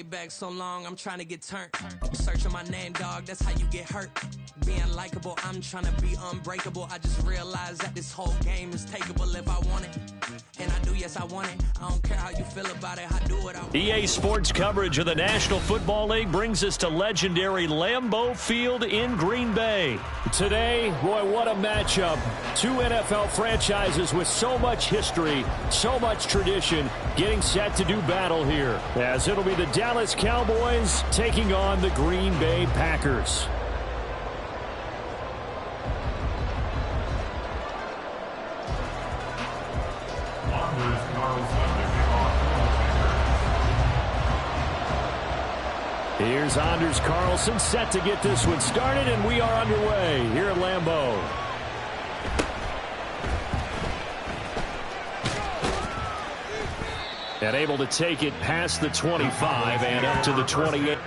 back so long, I'm trying to get turned. Searching my name, dog, that's how you get hurt. Being likable, I'm trying to be unbreakable. I just realized that this whole game is takeable if I want it. And I do, yes, I want it. I don't care how you feel about it, I do it. EA Sports coverage of the National Football League brings us to legendary Lambeau Field in Green Bay. Today, boy, what a matchup. Two NFL franchises with so much history, so much tradition, getting set to do battle here. As it'll be the Dallas Cowboys taking on the Green Bay Packers. Here's Anders Carlson set to get this one started, and we are underway here at Lambeau. And able to take it past the 25 and up to the 28.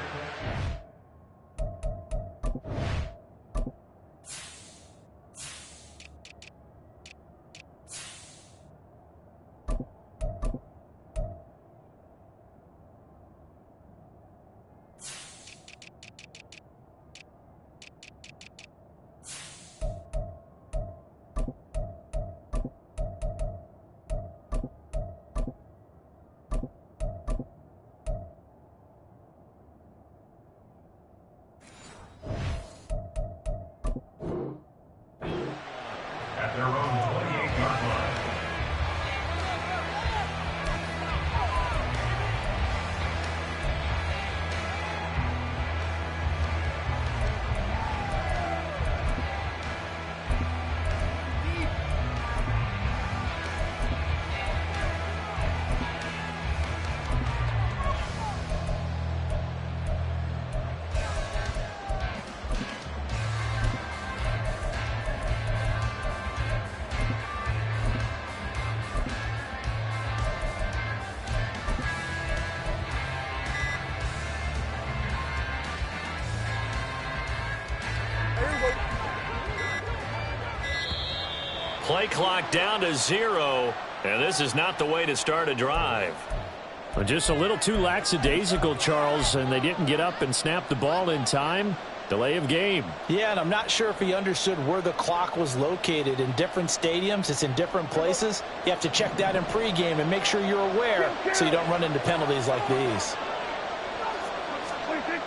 Play clock down to 0, and this is not the way to start a drive. Well, just a little too lackadaisical, Charles, and they didn't get up and snap the ball in time. Delay of game. Yeah, and I'm not sure if he understood where the clock was located. In different stadiums, it's in different places. You have to check that in pregame and make sure you're aware so you don't run into penalties like these.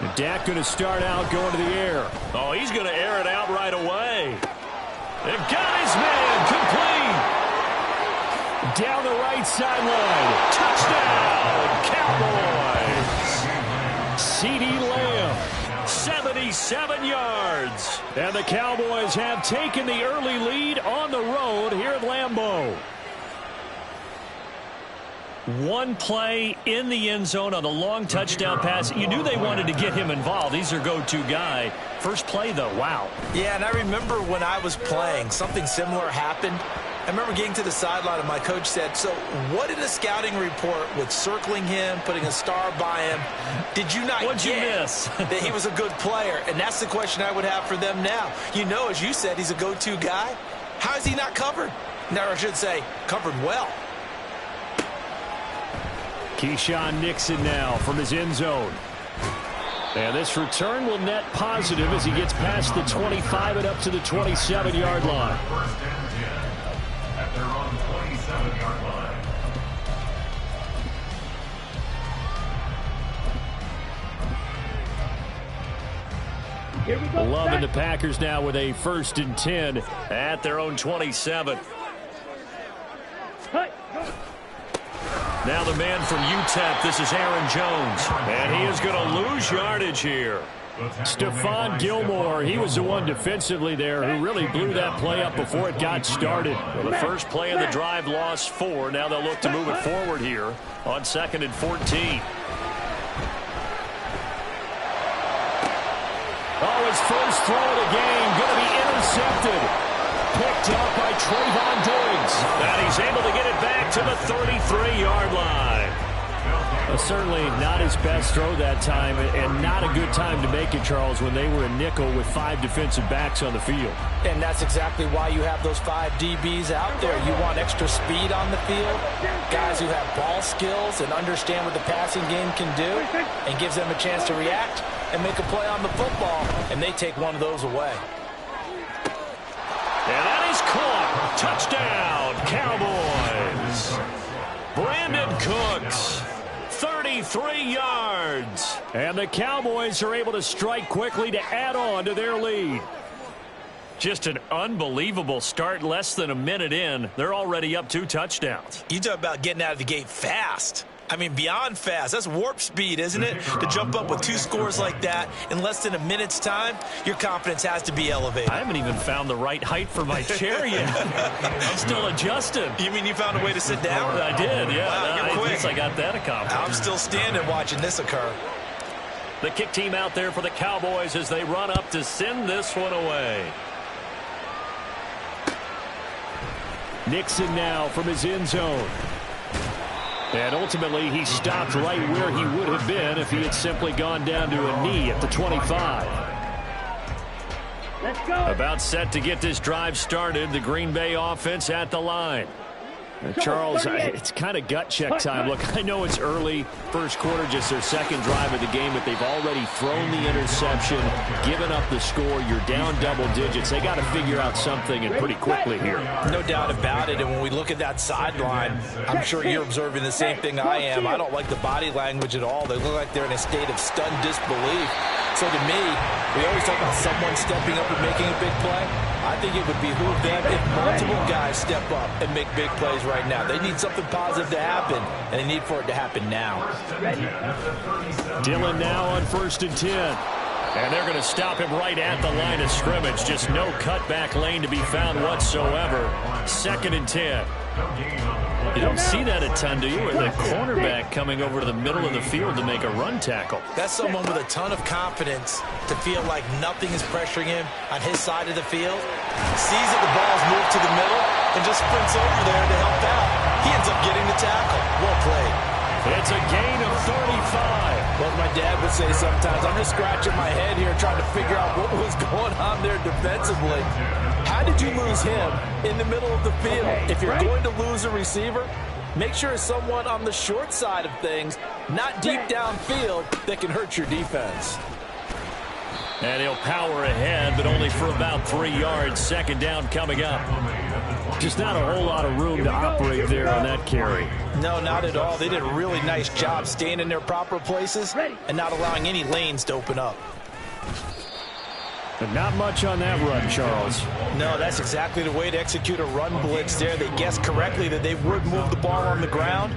And Dak going to start out going to the air. Oh, he's going to air it out right away. They've got his man complete. Down the right sideline. Touchdown, Cowboys. CeeDee Lamb. 77 yards. And the Cowboys have taken the early lead on the road here at Lambeau. One play in the end zone on a long touchdown pass. You knew they wanted to get him involved. He's their go-to guy. First play, though, wow. Yeah, and I remember when I was playing, something similar happened. I remember getting to the sideline, and my coach said, so what did a scouting report with circling him, putting a star by him, did you not What'd you miss? that he was a good player? And that's the question I would have for them now. You know, as you said, he's a go-to guy. How is he not covered? Now, I should say, covered well. Keyshawn Nixon now from his end zone. And this return will net positive as he gets past the 25 and up to the 27-yard line. First and 10 at their own 27-yard line. Loving the Packers now with a 1st and 10 at their own 27. Now the man from UTEP, this is Aaron Jones. And he is going to lose yardage here. Stephon Gilmore, he was the one defensively there who really blew that play up before it got started. Well, the first play of the drive lost 4. Now they'll look to move it forward here on 2nd and 14. Oh, his first throw of the game going to be intercepted. Picked up by Trayvon Diggs. And he's able to get it back to the 33-yard line. Certainly not his best throw that time, and not a good time to make it, Charles, when they were a nickel with 5 defensive backs on the field. And that's exactly why you have those 5 DBs out there. You want extra speed on the field, guys who have ball skills and understand what the passing game can do, and gives them a chance to react and make a play on the football, and they take one of those away. And that is caught. Touchdown, Cowboys. Brandon Cooks, 33 yards. And the Cowboys are able to strike quickly to add on to their lead. Just an unbelievable start. Less than a minute in, they're already up 2 touchdowns. You talk about getting out of the gate fast. I mean, beyond fast. That's warp speed, isn't it? To jump up with 2 scores like that in less than a minute's time, your confidence has to be elevated. I haven't even found the right height for my chair yet. I'm still adjusting. You mean you found a way to sit down? I did, yeah. Wow, you're quick. I guess I got that accomplished. I'm still standing watching this occur. The kick team out there for the Cowboys as they run up to send this one away. Nixon now from his end zone. And ultimately, he stopped right where he would have been if he had simply gone down to a knee at the 25. Let's go. About set to get this drive started. The Green Bay offense at the line. Charles, it's kind of gut check time. Look, I know it's early, first quarter, just their second drive of the game, but they've already thrown the interception, given up the score. You're down double digits. They got to figure out something, and pretty quickly here. No doubt about it. And when we look at that sideline, I'm sure you're observing the same thing I am. I don't like the body language at all. They look like they're in a state of stunned disbelief. So to me, we always talk about someone stepping up and making a big play. I think it would behoove them if multiple guys step up and make big plays right now. They need something positive to happen, and they need for it to happen now. Dillon now on 1st and 10. And they're going to stop him right at the line of scrimmage. Just no cutback lane to be found whatsoever. 2nd and 10. You don't see that a ton, do you? With the cornerback coming over to the middle of the field to make a run tackle. That's someone with a ton of confidence to feel like nothing is pressuring him on his side of the field. Sees that the ball's moved to the middle and just sprints over there to help out. He ends up getting the tackle. Well played. It's a gain of 35. Well, my dad would say sometimes, I'm just scratching my head here trying to figure out what was going on there defensively. How did you lose him in the middle of the field? If you're going to lose a receiver, make sure it's someone on the short side of things, not deep downfield, that can hurt your defense. And he'll power ahead, but only for about 3 yards. 2nd down coming up. Just not a whole lot of room to operate there on that carry. No, not at all. They did a really nice job staying in their proper places and not allowing any lanes to open up. But not much on that run, Charles. No, that's exactly the way to execute a run blitz there. They guessed correctly that they would move the ball on the ground,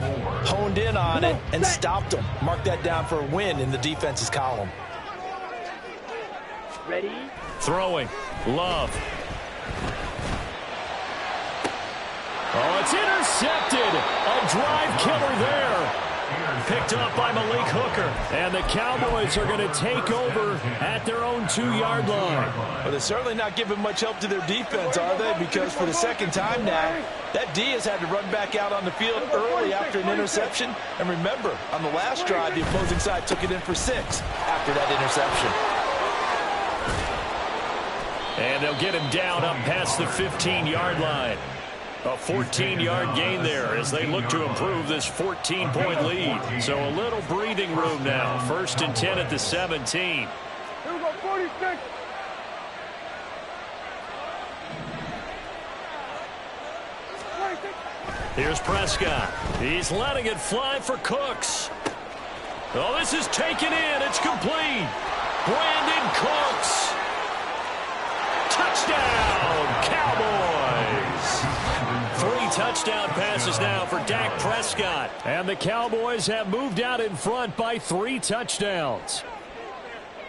honed in on it, and stopped them. Mark that down for a win in the defense's column. Ready? Throwing. Love. Oh, it's intercepted. A drive killer there. Picked up by Malik Hooker. And the Cowboys are going to take over at their own 2-yard line. Well, they're certainly not giving much help to their defense, are they? Because for the second time now, that D has had to run back out on the field early after an interception. And remember, on the last drive, the opposing side took it in for 6 after that interception. And they'll get him down up past the 15-yard line. A 14-yard gain there as they look to improve this 14-point lead. So a little breathing room now. 1st and 10 at the 17. Here we go, 46. Here's Prescott. He's letting it fly for Cooks. Oh, this is taken in. It's complete. Brandon Cooks. Touchdown, Cowboys. 3 touchdown passes now for Dak Prescott. And the Cowboys have moved out in front by 3 touchdowns.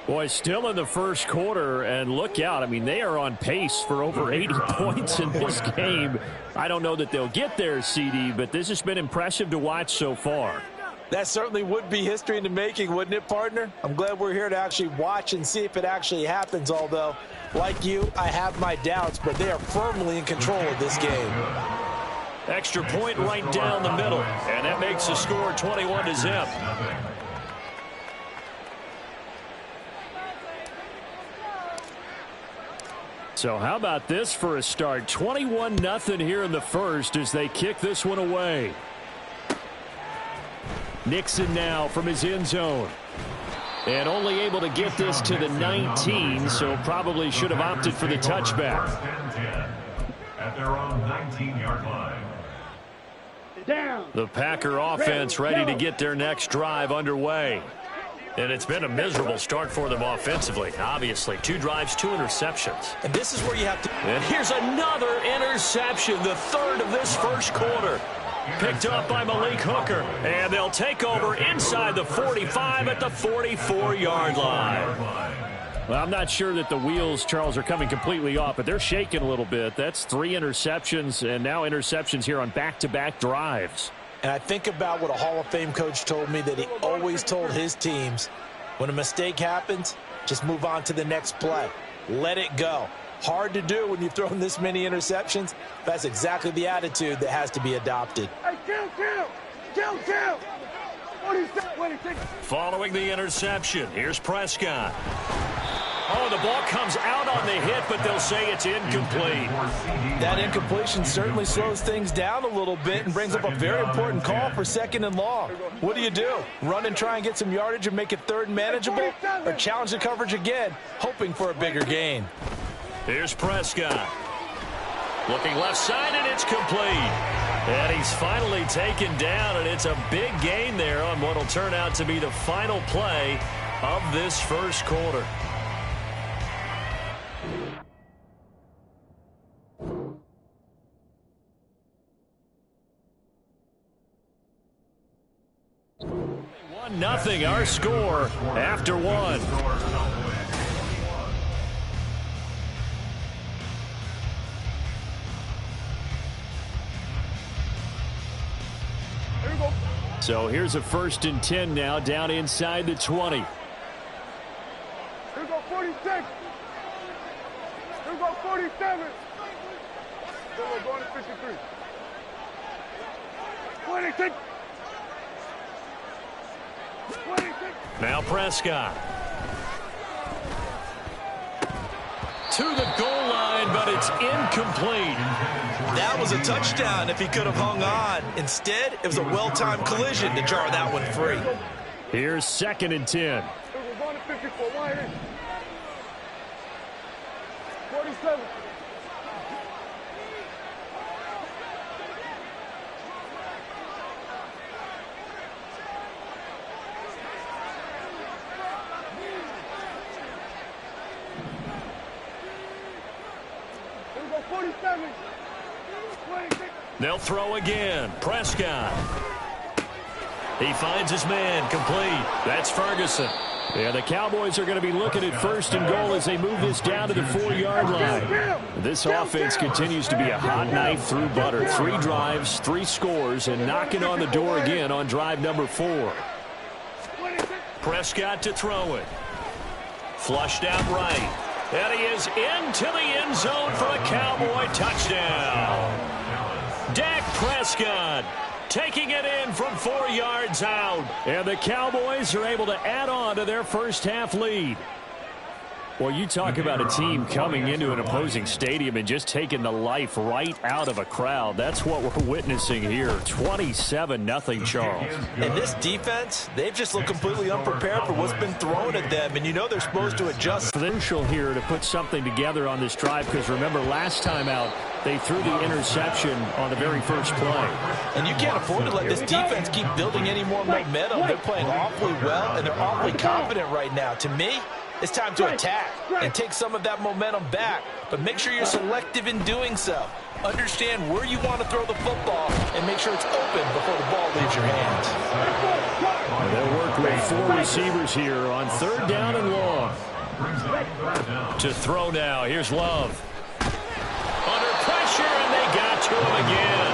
Boy, still in the first quarter, and look out. I mean, they are on pace for over 80 points in this game. I don't know that they'll get there, CD, but this has been impressive to watch so far. That certainly would be history in the making, wouldn't it, partner? I'm glad we're here to actually watch and see if it actually happens, although, like you, I have my doubts, but they are firmly in control of this game. Extra point right down the middle, and that makes the score 21-0. So how about this for a start? 21-0 here in the first as they kick this one away. Nixon now from his end zone. And only able to get this to the 19, so probably should have opted for the touchback. At their own 19-yard line. The Packer offense ready to get their next drive underway. And it's been a miserable start for them offensively. Obviously, 2 drives, 2 interceptions. And this is where you have to... And here's another interception, the third of this first quarter. Picked up by Malik Hooker. And they'll take over inside the 45 at the 44-yard line. Well, I'm not sure that the wheels, Charles, are coming completely off, but they're shaking a little bit. That's 3 interceptions, and now interceptions here on back-to-back drives. And I think about what a Hall of Fame coach told me that he always told his teams, when a mistake happens, just move on to the next play. Let it go. Hard to do when you've thrown this many interceptions. That's exactly the attitude that has to be adopted. Hey, kill. 26. Following the interception, here's Prescott. Oh, the ball comes out on the hit, but they'll say it's incomplete. That incompletion certainly slows things down a little bit and brings up a very important call for 2nd and long. What do? Run and try and get some yardage and make it 3rd and manageable? Or challenge the coverage again, hoping for a bigger gain? Here's Prescott. Looking left side, and it's complete. And he's finally taken down, and it's a big gain there on what will turn out to be the final play of this first quarter. Nothing, our score after 1. So here's a 1st and 10 now, down inside the 20. Here we go 46. Here we go 47. Here we go going to 53. 26. Now Prescott. To the goal line, but it's incomplete. That was a touchdown if he could have hung on. Instead, it was a well-timed collision to jar that one free. Here's 2nd and 10. We're going to 54. 47. They'll throw again. Prescott. He finds his man complete. That's Ferguson. Yeah, the Cowboys are going to be looking at 1st and goal as they move this down to the 4-yard line. This offense continues to be a hot knife through butter. 3 drives, 3 scores, and knocking on the door again on drive number 4. Prescott to throw it. Flushed out right. And he is into the end zone for a Cowboy touchdown. Dak Prescott taking it in from 4 yards out. And the Cowboys are able to add on to their first half lead. Well, you talk about a team coming into an opposing stadium and just taking the life right out of a crowd. That's what we're witnessing here. 27-0, Charles. And this defense, they've just looked completely unprepared for what's been thrown at them. And you know they're supposed to adjust. Crucial here to put something together on this drive because remember last time out, they threw the interception on the very first play. And you can't afford to let this defense keep building any more momentum. They're playing awfully well, and they're awfully confident right now. To me, it's time to attack and take some of that momentum back. But make sure you're selective in doing so. Understand where you want to throw the football and make sure it's open before the ball leaves your hands. They'll work with 4 receivers here on 3rd down and long. To throw now. Here's Love. Under pressure, and they got to him again.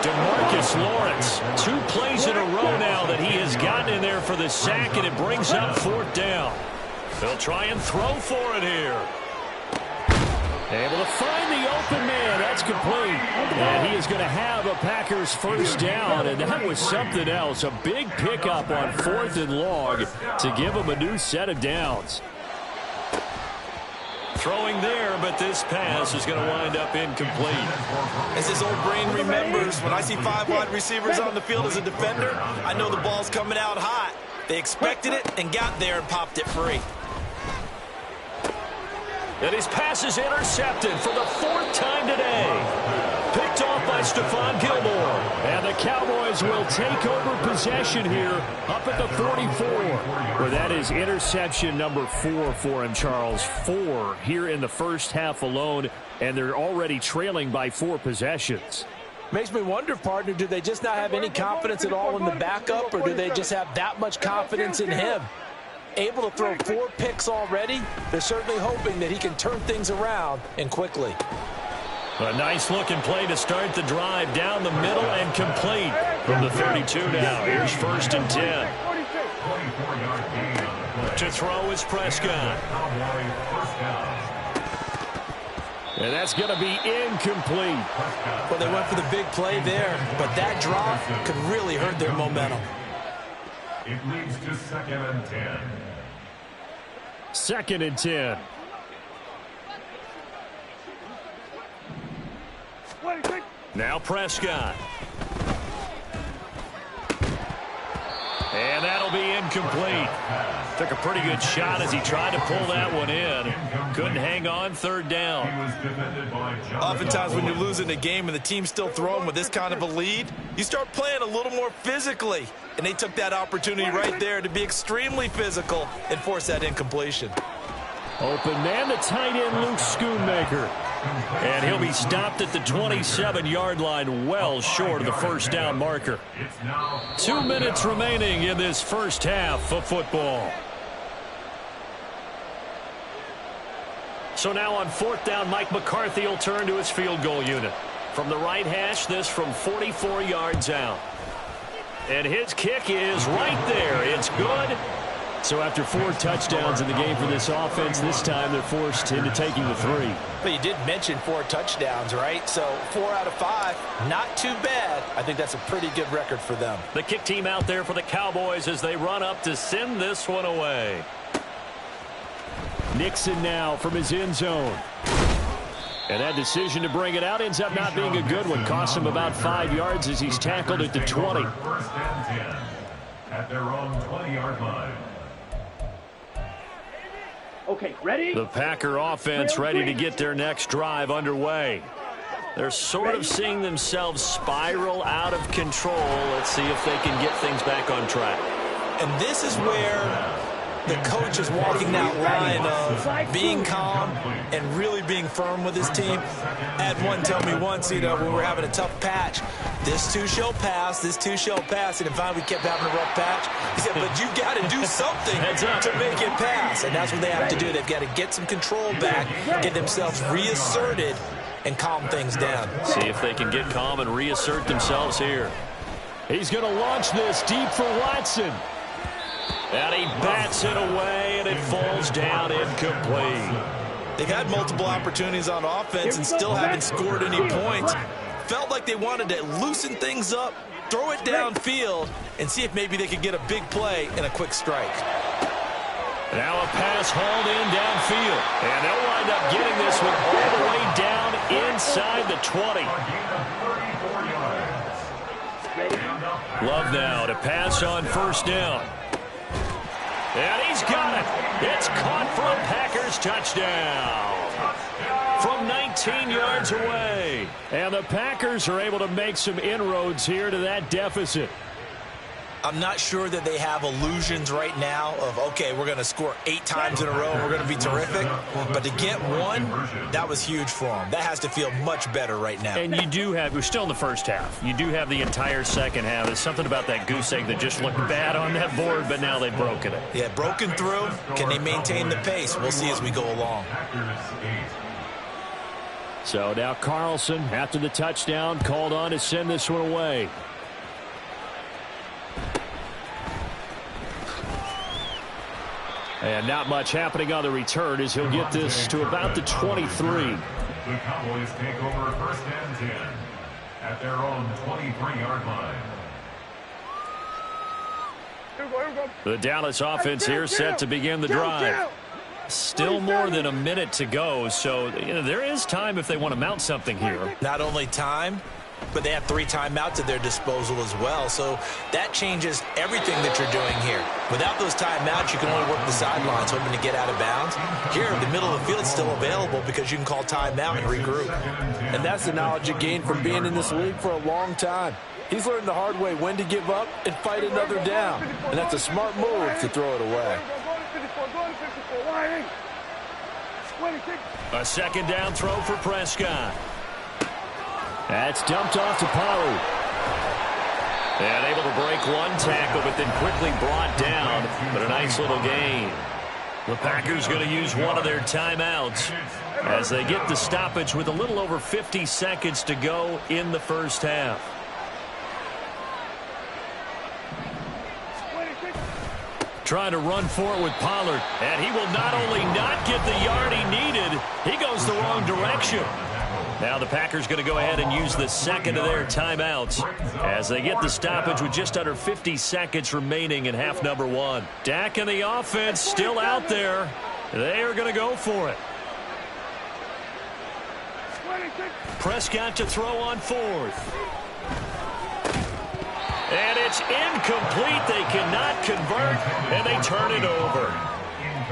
DeMarcus Lawrence, 2 plays in a row now that he has gotten in there for the sack, and it brings up 4th down. They'll try and throw for it here. Able to find the open man. That's complete. And he is going to have a Packers first down, and that was something else. A big pickup on 4th and long to give him a new set of downs. Throwing there, but this pass is going to wind up incomplete. As his old brain remembers, when I see 5 wide receivers on the field as a defender, I know the ball's coming out hot. They expected it and got there and popped it free. And his pass is intercepted for the 4th time today. Picked off by Stephon Gilmore. And the Cowboys will take over possession here up at the 44. Well, that is interception number 4 for him, Charles. 4 here in the first half alone, and they're already trailing by 4 possessions. Makes me wonder, partner, do they just not have any confidence at all in the backup, or do they just have that much confidence in him? Able to throw 4 picks already, they're certainly hoping that he can turn things around and quickly. A nice-looking play to start the drive down the middle and complete from the 32 now. Here's 1st and 10. To throw is Prescott. And that's going to be incomplete. Well, they went for the big play there, but that drop could really hurt their momentum. It leads to 2nd and 10. 2nd and 10. Now Prescott. And that'll be incomplete. Took a pretty good shot as he tried to pull that one in. Couldn't hang on, 3rd down. Oftentimes when you're losing a game and the team's still throwing with this kind of a lead, you start playing a little more physically. And they took that opportunity right there to be extremely physical and force that incompletion. Open man, the tight end, Luke Schoonmaker. And he'll be stopped at the 27-yard line, well short of the first down marker. 2 minutes remaining in this first half of football. So now on 4th down, Mike McCarthy will turn to his field goal unit. From the right hash, this from 44 yards out. And his kick is right there. It's good. So after 4 touchdowns in the game for this offense, this time they're forced into taking the 3. But you did mention 4 touchdowns, right? So 4 out of 5, not too bad. I think that's a pretty good record for them. The kick team out there for the Cowboys as they run up to send this one away. Nixon now from his end zone. And that decision to bring it out ends up not being a good one. Costs him about 5 yards as he's tackled at the 20. 1st and 10 at their own 20-yard line. Okay, ready? The Packer offense ready to get their next drive underway. They're sort of seeing themselves spiral out of control. Let's see if they can get things back on track. And this is where the coach is walking that line of being calm and really being firm with his team. I had one tell me once, when we were having a tough patch, this too shall pass, this too shall pass. And finally we kept having a rough patch. He said, but you got to do something to make it pass. And that's what they have to do. They've got to get some control back, get themselves reasserted, and calm things down. See if they can get calm and reassert themselves here. He's going to launch this deep for Watson. And he bats it away, and it falls down incomplete. They've had multiple opportunities on offense and still haven't scored any points. Felt like they wanted to loosen things up, throw it downfield, and see if maybe they could get a big play and a quick strike. Now a pass hauled in downfield. And they'll wind up getting this one all the way down inside the 20. Love now to pass on 1st down. And he's got it. It's caught for a Packers touchdown from 19 yards away. And the Packers are able to make some inroads here to that deficit. I'm not sure that they have illusions right now of, okay, we're going to score 8 times in a row and we're going to be terrific. But to get one, that was huge for them. That has to feel much better right now. And you do have, we're still in the first half. You do have the entire second half. There's something about that goose egg that just looked bad on that board, but now they've broken it. Yeah, broken through. Can they maintain the pace? We'll see as we go along. So now Carlson, after the touchdown, called on to send this one away. And not much happening on the return as he'll get this to about the 23. The Cowboys take over 1st and 10 at their own 23-yard line. The Dallas offense here set to begin the drive. Still more than a minute to go, so there is time if they want to mount something here. Not only time, but they have 3 timeouts at their disposal as well. So that changes everything that you're doing here. Without those timeouts, you can only work the sidelines hoping to get out of bounds. Here, the middle of the field is still available because you can call timeout and regroup. And that's the knowledge you gain from being in this league for a long time. He's learned the hard way when to give up and fight another down. And that's a smart move to throw it away. A 2nd down throw for Prescott. That's dumped off to Pollard. And able to break one tackle, but then quickly brought down. But a nice little gain. The Packers going to use one of their timeouts as they get the stoppage with a little over 50 seconds to go in the first half. Trying to run for it with Pollard. And he will not only not get the yard he needed, he goes the wrong direction. Now the Packers going to go ahead and use the 2nd of their timeouts as they get the stoppage with just under 50 seconds remaining in half number 1. Dak and the offense still out there. They are going to go for it. Prescott to throw on 4th. And it's incomplete. They cannot convert, and they turn it over.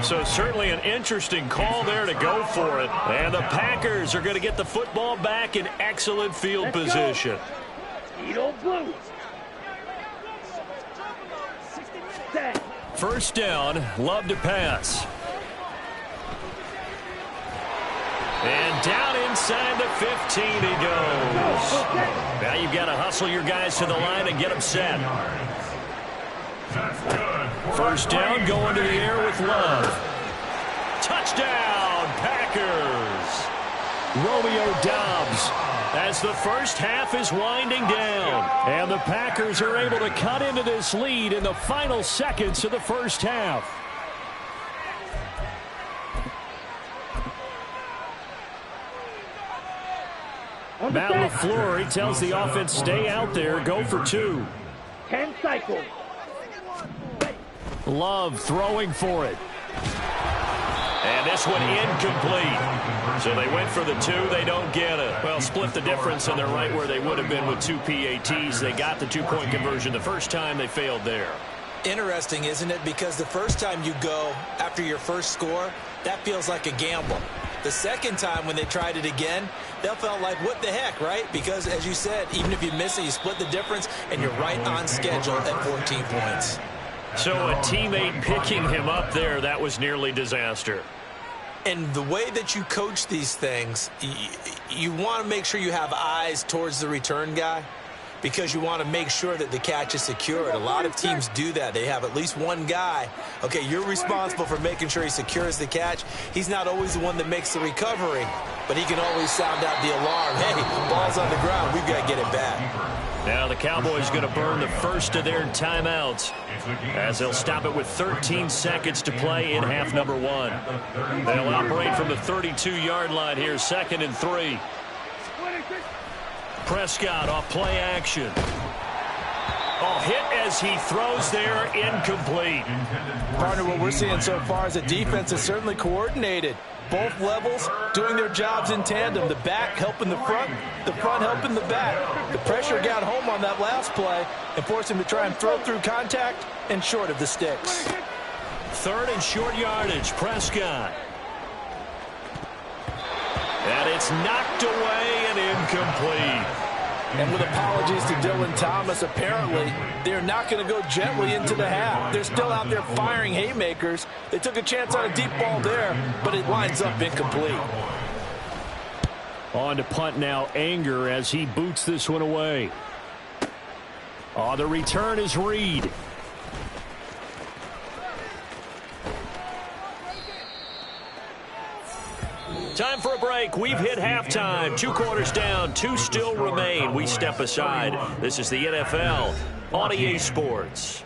So certainly an interesting call there to go for it. And the Packers are going to get the football back in excellent field position. Blue. 1st down, Love to pass. And down inside the 15 he goes. Now you've got to hustle your guys to the line and get them set. 1st down, going to the air with Love. Touchdown, Packers. Romeo Doubs as the first half is winding down. And the Packers are able to cut into this lead in the final seconds of the first half. Matt LaFleur, he tells the offense, stay out there, go for 2. 10 cycles. Love throwing for it. And this one incomplete. So they went for the 2. They don't get it. Well, split the difference, and they're right where they would have been with 2 PATs. They got the 2-point conversion the first time. They failed there. Interesting, isn't it? Because the first time you go after your first score, that feels like a gamble. The second time when they tried it again, they felt like, what the heck, right? Because, as you said, even if you miss it, you split the difference, and you're right on schedule at 14 points. So a teammate picking him up there, that was nearly disaster. And the way that you coach these things, you want to make sure you have eyes towards the return guy, because you want to make sure that the catch is secured. A lot of teams do that. They have at least one guy. Okay, you're responsible for making sure he secures the catch. He's not always the one that makes the recovery, but he can always sound out the alarm. Hey, ball's on the ground. We've got to get it back. Now the Cowboys going to burn the first of their timeouts as they'll stop it with 13 seconds to play in half number 1. They'll operate from the 32-yard line here, 2nd and 3. Prescott off play action. Oh, hit as he throws there, incomplete. Partner, what we're seeing so far is the defense is certainly coordinated. Both levels doing their jobs in tandem. The back helping the front helping the back. The pressure got home on that last play and forced him to try and throw through contact and short of the sticks. 3rd and short yardage, Prescott. And it's knocked away and incomplete. And with apologies to Dylan Thomas, apparently they're not going to go gently into the half. They're still out there firing haymakers. They took a chance on a deep ball there, but it lines up incomplete. On to punt now, Anger as he boots this one away. Oh, the return is Reed. Time for a break. We've hit halftime. 2 quarters down. 2 still remain. We step aside. This is the NFL on EA Sports.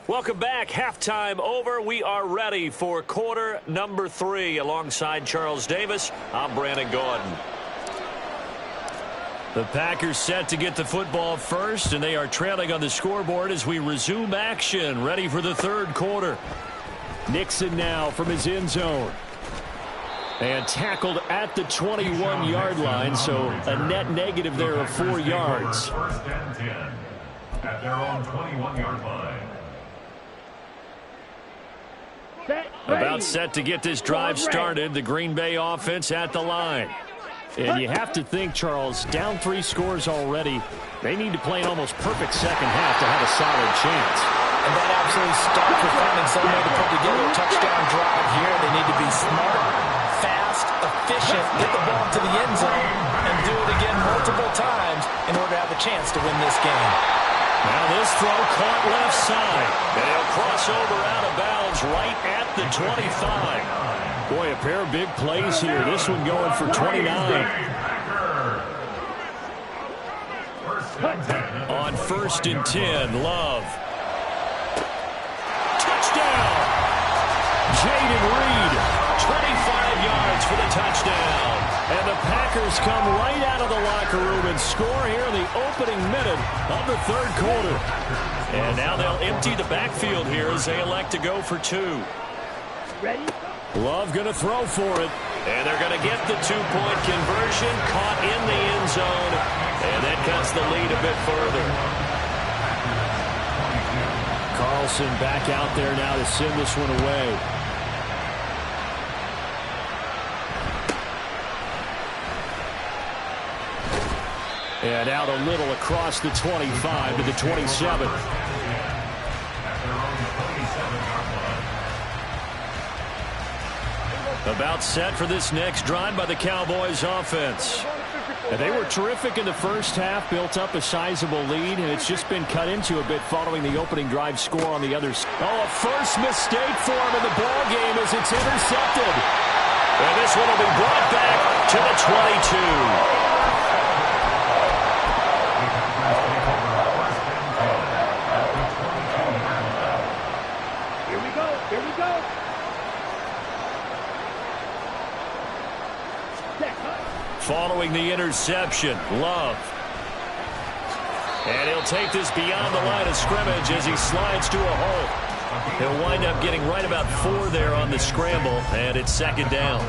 Welcome back. Halftime over. We are ready for quarter number 3. Alongside Charles Davis, I'm Brandon Gordon. The Packers set to get the football first, and they are trailing on the scoreboard as we resume action, ready for the third quarter. Nixon now from his end zone. And tackled at the 21-yard line, so a net negative there of 4 yards. First and 10 at their own 21-yard line. About set to get this drive started, the Green Bay offense at the line. And you have to think, Charles, down 3 scores already. They need to play an almost perfect second half to have a solid chance. And that absolutely starts with finding some way to put together a touchdown drive here. They need to be smart, fast, efficient, get the ball to the end zone, and do it again multiple times in order to have a chance to win this game. Now this throw caught left side. And he'll cross over out of bounds right at the 25. Boy, a pair of big plays here. This one going for 29. On first and 10, Love. Touchdown! Jaden Reed, 25 yards for the touchdown. And the Packers come right out of the locker room and score here in the opening minute of the third quarter. And now they'll empty the backfield here as they elect to go for 2. Ready? Love going to throw for it. And they're going to get the 2-point conversion, caught in the end zone. And that cuts the lead a bit further. Carlson back out there now to send this one away. And out a little across the 25 to the 27. About set for this next drive by the Cowboys offense. And they were terrific in the first half, built up a sizable lead, and it's just been cut into a bit following the opening drive score on the other side. Oh, a first mistake for him in the ball game as it's intercepted. And this one will be brought back to the 22. Here we go. Following the interception, Love. And he'll take this beyond the line of scrimmage as he slides to a hole. He'll wind up getting right about 4 there on the scramble, and it's second down.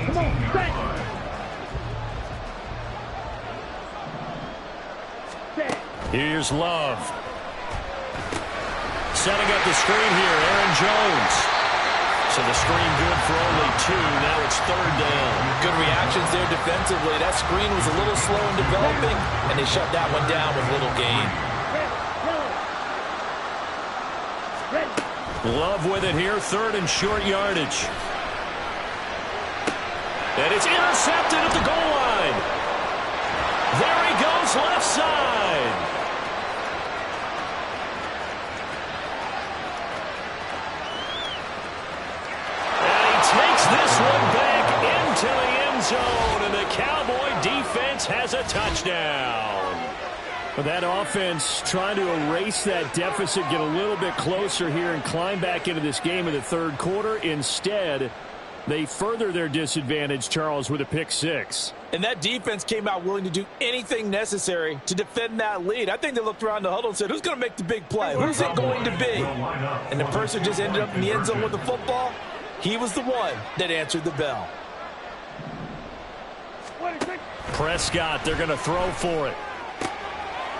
Come on, set. Here's Love. Setting up the screen here, Aaron Jones. So the screen good for only 2. Now it's third down. Good reactions there defensively. That screen was a little slow in developing, and they shut that one down with little gain. Love with it here, third and short yardage. And it's intercepted at the goal line. There he goes, left side. Takes this one back into the end zone, and the Cowboy defense has a touchdown. But that offense trying to erase that deficit, get a little bit closer here, and climb back into this game in the third quarter. Instead, they further their disadvantage, Charles, with a pick 6. And that defense came out willing to do anything necessary to defend that lead. I think they looked around the huddle and said, who's going to make the big play? Who's it going to be? And the person just ended up in the end zone with the football. He was the one that answered the bell. Prescott, they're going to throw for it.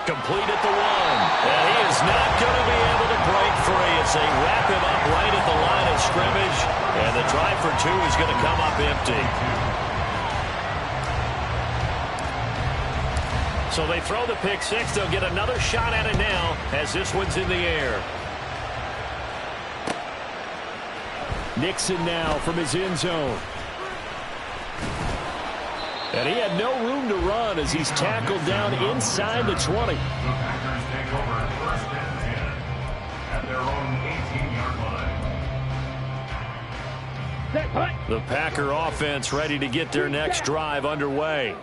Complete at the 1. And he is not going to be able to break free as they wrap him up right at the line of scrimmage. And the drive for 2 is going to come up empty. So they throw the pick 6. They'll get another shot at it now as this one's in the air. Nixon now from his end zone. And he had no room to run as he's tackled down inside the 20. The Packers take over first and 10 at their own 18-yard line. The Packer offense ready to get their next drive underway.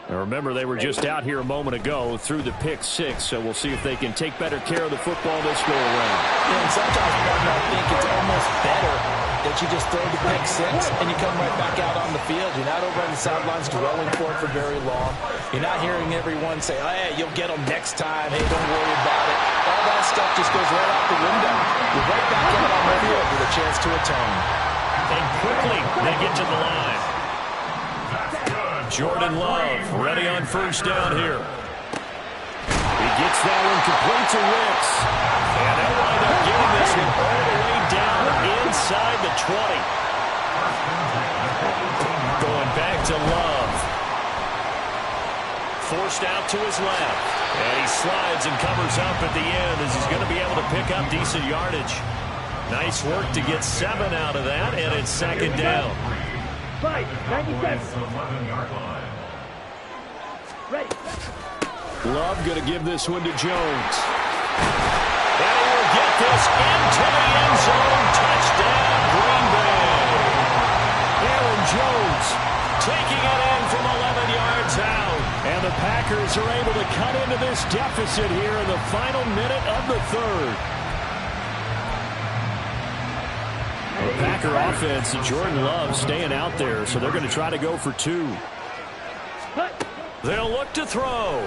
And remember, they were just out here a moment ago through the pick 6, so we'll see if they can take better care of the football this go around. Yeah, and sometimes I think it's almost better that you just throw the pick 6 and you come right back out on the field. You're not over on the sidelines dwelling for it for very long. You're not hearing everyone say, oh, hey, you'll get them next time. Hey, don't worry about it. All that stuff just goes right out the window. You're right back out on the field with a chance to atone. And quickly they get to the line. Jordan Love ready on first down here. He gets that one complete to Wicks. And they'll wind up getting this one all the way down inside the 20. Going back to Love. Forced out to his left. And he slides and covers up at the end as he's going to be able to pick up decent yardage. Nice work to get 7 out of that, and it's second down. 97. Ready. Love going to give this one to Jones. And he will get this into the end zone. Touchdown, Green Bay. Aaron Jones taking it in from 11 yards out. And the Packers are able to cut into this deficit here in the final minute of the third. The Packer offense and Jordan Love staying out there, so they're going to try to go for 2. They'll look to throw.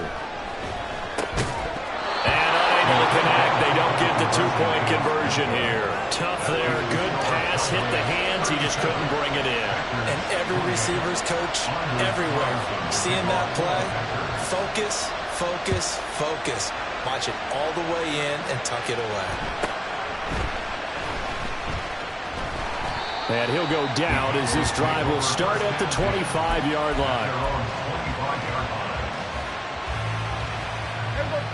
And unable to connect. They don't get the 2-point conversion here. Tough there. Good pass. Hit the hands. He just couldn't bring it in. And every receiver's coach everywhere. Seeing that play, focus, focus, focus. Watch it all the way in and tuck it away. And he'll go down as this drive will start at the 25-yard line.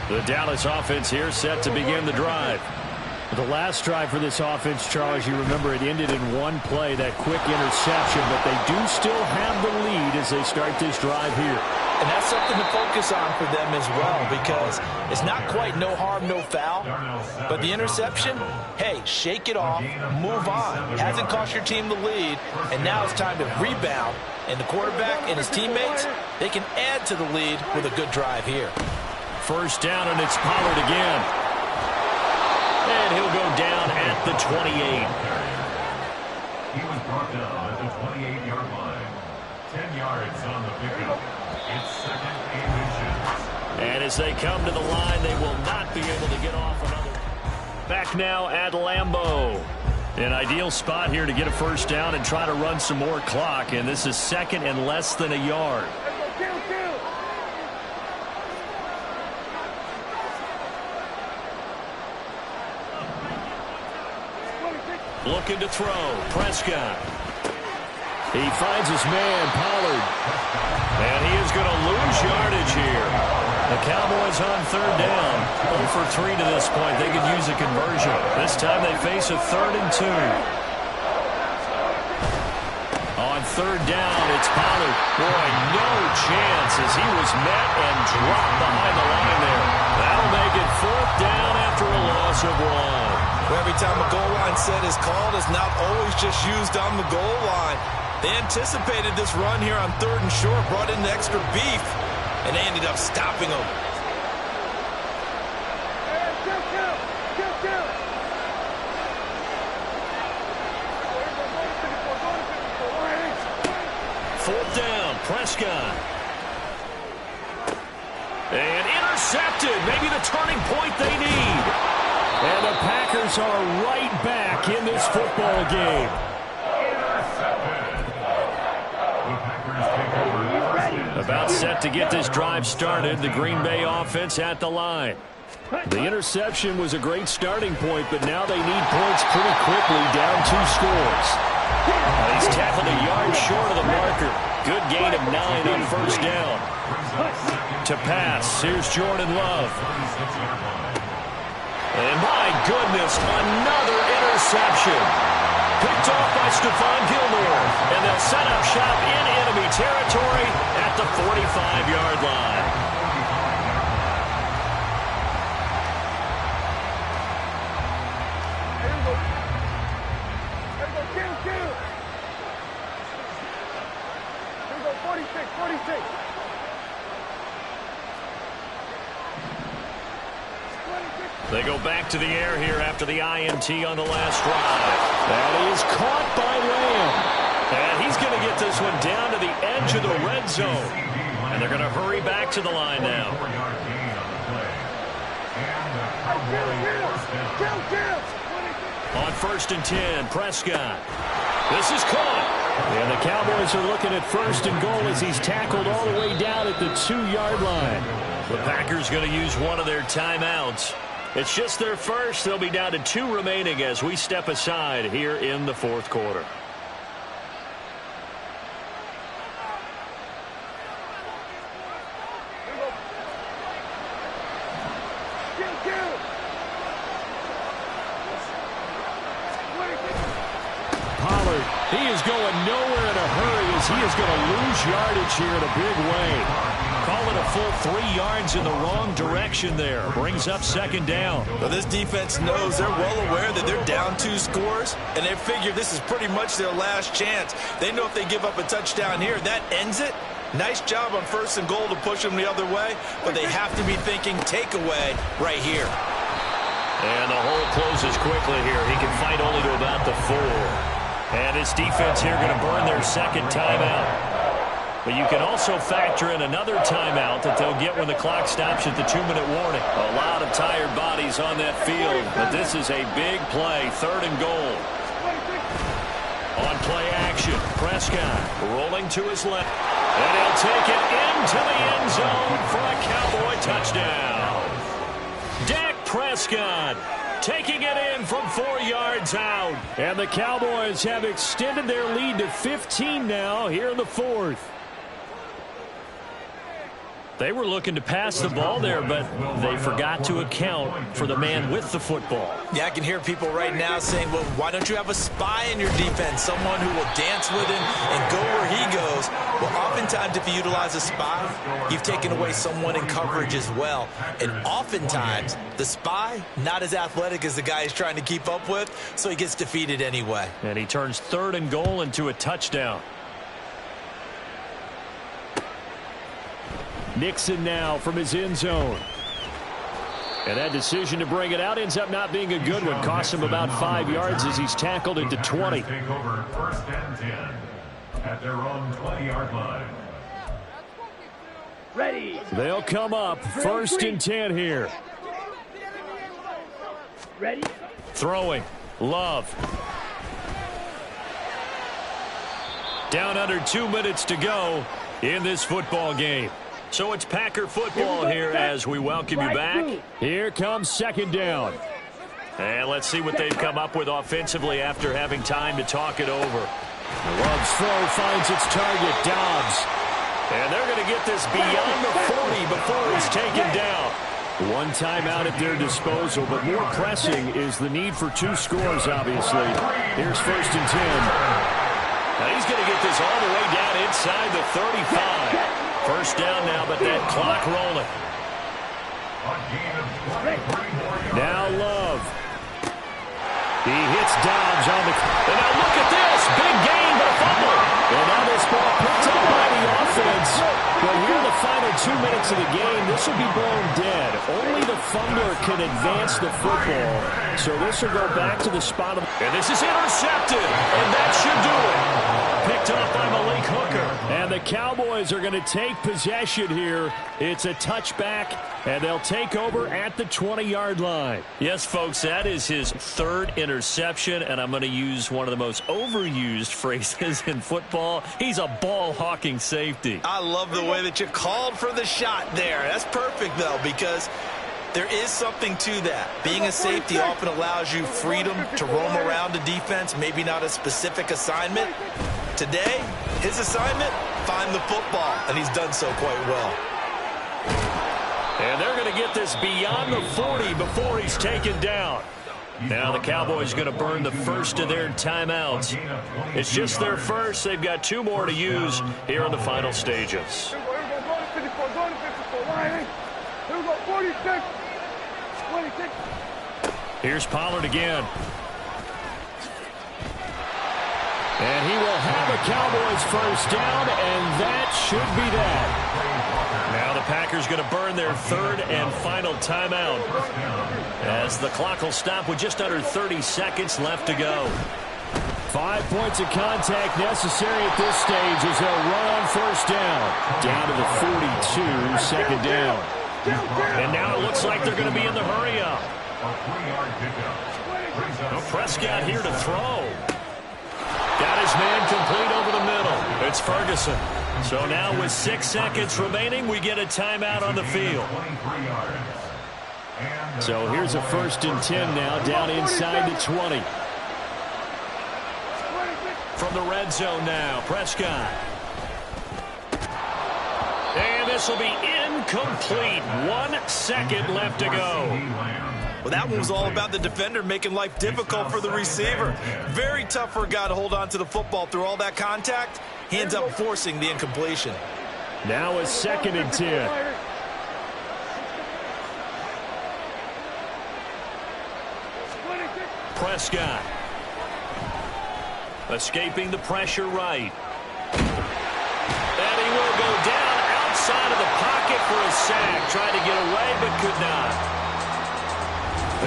The Dallas offense here set to begin the drive. The last drive for this offense, Charles, you remember it ended in one play, that quick interception, but they do still have the lead as they start this drive here. And that's something to focus on for them as well, because it's not quite no harm, no foul. But the interception, hey, shake it off, move on. Hasn't cost your team the lead, and now it's time to rebound. And the quarterback and his teammates, they can add to the lead with a good drive here. First down, and it's Pollard again. And he'll go down at the 28. He was brought down at the 28-yard line. 10 yards on the pickup. It's second and inches. And as they come to the line, they will not be able to get off another. Back now at Lambeau. An ideal spot here to get a first down and try to run some more clock. And this is second and less than a yard. Looking to throw. Prescott. He finds his man, Pollard. And he is going to lose yardage here. The Cowboys on third down. 0 for 3 to this point. They could use a conversion. This time they face a 3rd and 2. On third down, it's Pollard. Boy, no chance as he was met and dropped behind the line there. That'll make it 4th down after a loss of 1. Every time a goal line set is called, it's not always just used on the goal line. They anticipated this run here on 3rd and short, brought in the extra beef, and they ended up stopping them. Fourth down, Prescott. And intercepted, maybe the turning point they need. And the Packers are right back in this football game. About set to get this drive started. The Green Bay offense at the line. The interception was a great starting point, but now they need points pretty quickly, down 2 scores. He's tackled a yard short of the marker. Good gain of 9 on first down. To pass, here's Jordan Love. And my goodness, another interception. Picked off by Stephon Gilmore. And they'll set up shop in enemy territory at the 45-yard line. They go back to the air here after the INT on the last drive. That is caught by Lamb. And he's going to get this one down to the edge of the red zone. And they're going to hurry back to the line now. On 1st and 10, Prescott. This is caught. And the Cowboys are looking at 1st and goal as he's tackled all the way down at the 2-yard line. The Packers going to use one of their timeouts. It's just their first. They'll be down to 2 remaining as we step aside here in the 4th quarter. He is going nowhere in a hurry as he is going to lose yardage here in a big way. Call it a full 3 yards in the wrong direction there. Brings up 2nd down. Well, this defense knows, they're well aware that they're down 2 scores, and they figure this is pretty much their last chance. They know if they give up a touchdown here, that ends it. Nice job on 1st and goal to push them the other way, but they have to be thinking takeaway right here. And the hole closes quickly here. He can fight only to about the 4. And this defense here going to burn their 2nd timeout. But you can also factor in another timeout that they'll get when the clock stops at the 2-minute warning. A lot of tired bodies on that field, but this is a big play, 3rd and goal. On play action, Prescott rolling to his left. And he'll take it into the end zone for a Cowboy touchdown. Dak Prescott taking it in from 4 yards out. And the Cowboys have extended their lead to 15 now here in the 4th. They were looking to pass the ball there, but they forgot to account for the man with the football. Yeah, I can hear people right now saying, well, why don't you have a spy in your defense, someone who will dance with him and go where he goes? Well, oftentimes if you utilize a spy, you've taken away someone in coverage as well. And oftentimes, the spy, not as athletic as the guy he's trying to keep up with, so he gets defeated anyway. And he turns 3rd and goal into a touchdown. Nixon now from his end zone. And that decision to bring it out ends up not being a good one. Costs him about 5 yards as he's tackled into 20. Take over 1st and 10 at their own 20-yard line. Ready. They'll come up 1st and 10 here. Ready. Throwing. Love. Down under 2 minutes to go in this football game. So it's Packer football here as we welcome you back. Here comes 2nd down. And let's see what they've come up with offensively after having time to talk it over. Love's throw finds its target, Dobbs. And they're going to get this beyond the 40 before he's taken down. One timeout at their disposal, but more pressing is the need for 2 scores, obviously. Here's 1st and 10. Now he's going to get this all the way down inside the 35. 1st down now, but that clock rolling. Now Love. He hits Dobbs on the... And now look at this. Big gain, but a fumble. And now this ball picked up by the offense. But here in the final 2 minutes of the game, this will be blown dead. Only the fumbler can advance the football. So this will go back to the spot of... And this is intercepted. And that should do it. Picked up by Malik Hooker. And the Cowboys are going to take possession here. It's a touchback, and they'll take over at the 20-yard line. Yes, folks, that is his 3rd interception, and I'm going to use one of the most overused phrases in football. He's a ball-hawking safety. I love the way that you called for the shot there. That's perfect, though, because there is something to that. Being a safety often allows you freedom to roam around the defense, maybe not a specific assignment. Today, his assignment, find the football, and he's done so quite well. And they're going to get this beyond the 40 before he's taken down. Now the Cowboys going to burn the 1st of their timeouts. It's just their 1st. They've got 2 more to use here in the final stages. Here we go, 46. 26. Here's Pollard again. And he will have a Cowboys 1st down, and that should be that. Now the Packers going to burn their third and final timeout as the clock will stop with just under 30 seconds left to go. 5 points of contact necessary at this stage as they'll run on first down. Down to the 42, second down. And now it looks like they're going to be in the hurry up. Prescott here to throw. Got his man complete over the middle. It's Ferguson. So now with 6 seconds remaining, we get a timeout on the field. So here's a 1st and 10 now, down inside the 20. From the red zone now, Prescott. And this will be incomplete. 1 second left to go. Well, that one was all about the defender making life difficult for the receiver. Very tough for a guy to hold on to the football through all that contact. He ends up forcing the incompletion. Now a 2nd and 10. Prescott. Escaping the pressure right. And he will go down outside of the pocket for a sack. Tried to get away but could not.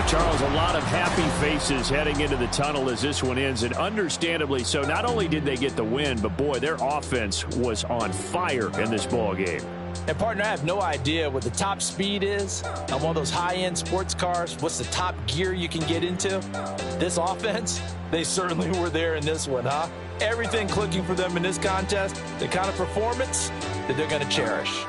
Charles, a lot of happy faces heading into the tunnel as this one ends, and understandably so. Not only did they get the win, but boy, their offense was on fire in this ball game. And partner, I have no idea what the top speed is on one of those high-end sports cars. What's the top gear you can get into? This offense, they certainly were there in this one, huh? Everything clicking for them in this contest, the kind of performance that they're going to cherish.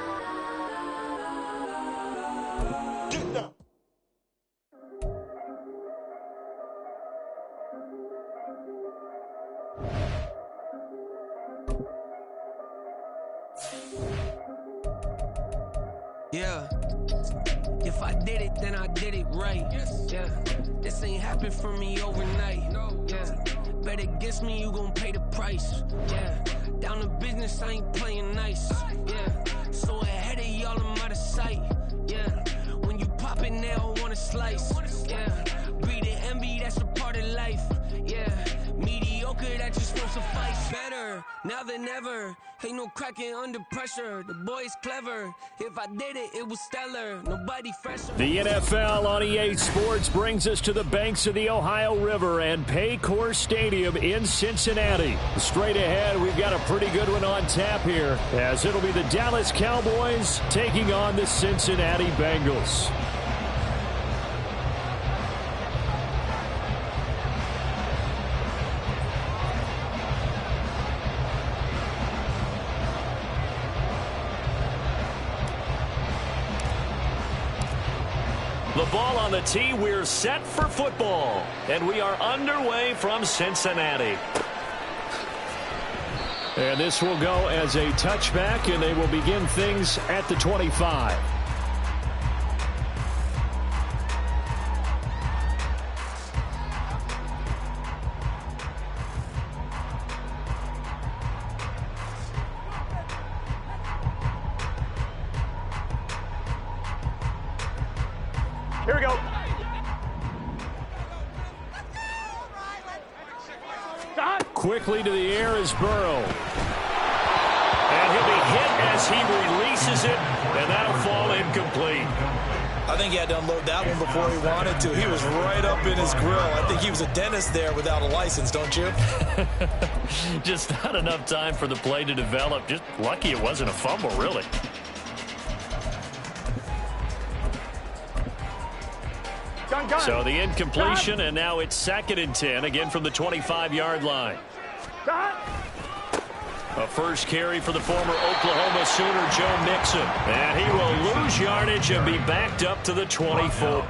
Yeah. If I did it, then I did it right. Yeah. This ain't happened for me overnight. Yeah. Bet against me, you gon' pay the price. Yeah. Down to business, I ain't playing nice. Yeah. So ahead of y'all, I'm out of sight. Yeah. When you pop it, they don't wanna slice. Yeah. Breathe and envy, that's a part of life. Yeah. Mediocre, that just won't suffice. Better now than ever. Ain't no cracking under pressure. The boy's clever. If I did it, it was stellar. Nobody fresher. The NFL on EA Sports brings us to the banks of the Ohio River and Paycor Stadium in Cincinnati. Straight ahead, we've got a pretty good one on tap here, as it'll be the Dallas Cowboys taking on the Cincinnati Bengals. The ball on the tee, we're set for football. And we are underway from Cincinnati. And this will go as a touchback, and they will begin things at the 25. Here we go. Quickly to the air is Burrow. And he'll be hit as he releases it, and that'll fall incomplete. I think he had to unload that one before he wanted to. He was right up in his grill. I think he was a dentist there without a license, don't you? Just not enough time for the play to develop. Just lucky it wasn't a fumble, really. So the incompletion, and now it's 2nd and 10, again from the 25-yard line. A first carry for the former Oklahoma Sooner, Joe Mixon. And he will lose yardage and be backed up to the 24.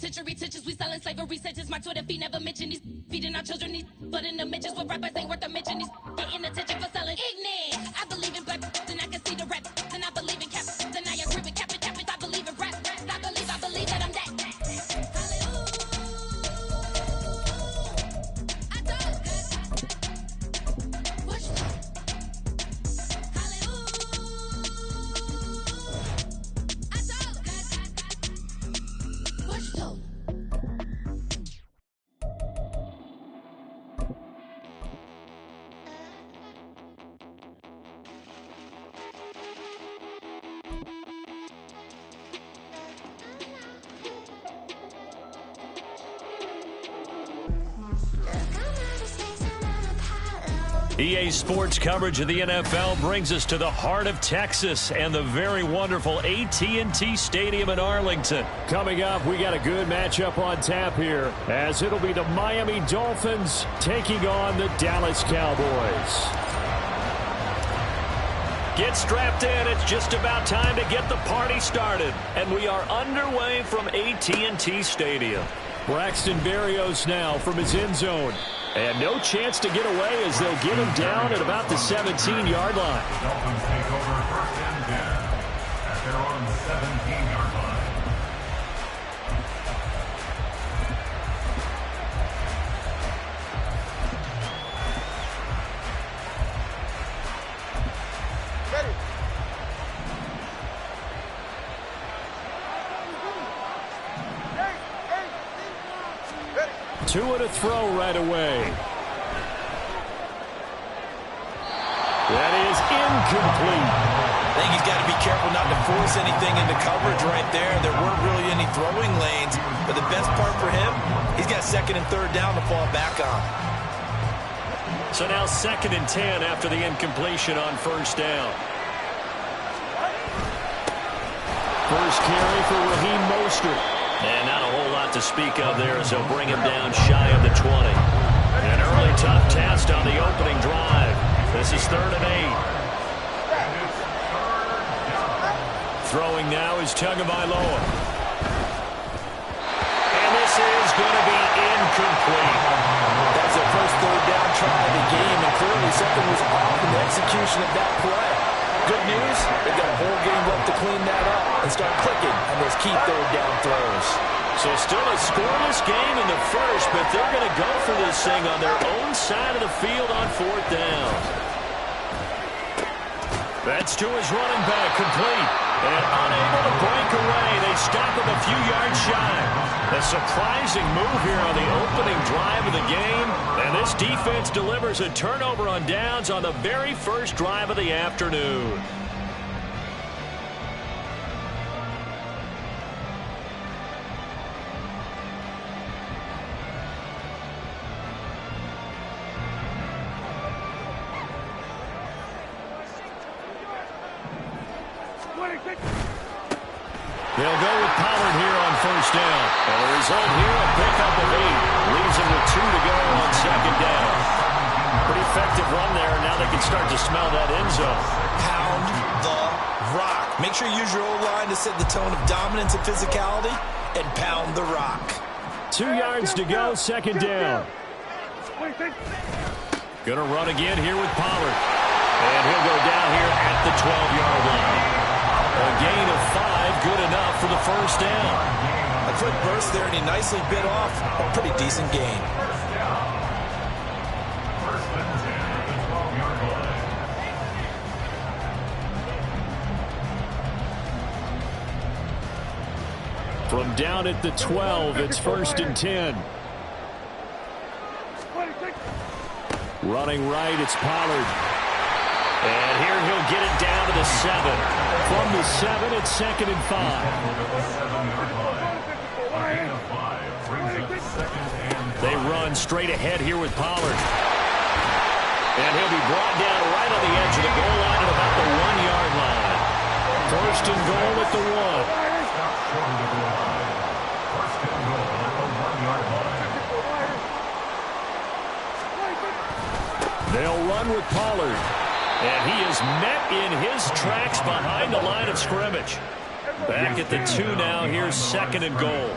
penitentiary teachers, we selling slavery sentences. My Twitter feed never mention these feeding our children these, but in the mentions with rappers ain't worth a mention. These getting attention for selling ignorant. I believe in black, then I can see the rap. Then I believe in cap, then I agree with cap. I believe in rap. I believe that I'm that. EA Sports coverage of the NFL brings us to the heart of Texas and the very wonderful AT&T Stadium in Arlington. Coming up, we got a good matchup on tap here, as it'll be the Miami Dolphins taking on the Dallas Cowboys. Get strapped in. It's just about time to get the party started. And we are underway from AT&T Stadium. Braxton Berrios now from his end zone. And no chance to get away as they'll get him down at about the 17-yard line. Dolphins take over 1st and 10 at their own 17-yard line. Two and a throw right away. That is incomplete. I think he's got to be careful not to force anything into coverage right there. There weren't really any throwing lanes, but the best part for him, he's got 2nd and 3rd down to fall back on. So now 2nd and 10 after the incompletion on 1st down. First carry for Raheem Mostert. And not a whole lot to speak of there as they'll bring him down shy of the 20. An early tough test on the opening drive. This is 3rd and 8. Throwing now is Tagovailoa. And this is going to be incomplete. That's their first 3rd down try of the game, and clearly something was off in the execution of that play. Good news, they've got a whole game left to clean that up and start clicking on those key 3rd down throws. So still a scoreless game in the first, but they're going to go for this thing on their own side of the field on 4th down. That's to his running back, complete. And unable to break away, they stop him a few yards shy. A surprising move here on the opening drive of the game. And this defense delivers a turnover on downs on the very first drive of the afternoon. They'll go with Pollard here on 1st down. And the result here, a pickup of 8. Leaves him with 2 to go on 2nd down. Pretty effective run there, and now they can start to smell that end zone. Pound the rock. Make sure you use your O-line to set the tone of dominance and physicality, and pound the rock. 2 yards to go, 2nd down. Going to run again here with Pollard. And he'll go down here at the 12-yard line. A gain of 5, good enough for the 1st down. A quick burst there, and he nicely bit off a pretty decent gain. 1st and 10 at the 12-yard line. From down at the 12, it's 1st and 10. Running right, it's Pollard. And here he'll get it down to the 7. From the 7, it's 2nd and 5. They run straight ahead here with Pollard. And he'll be brought down right on the edge of the goal line at about the 1-yard line. 1st and goal at the 1. They'll run with Pollard. And he is met in his tracks behind the line of scrimmage. Back at the 2 now. Here's 2nd and goal.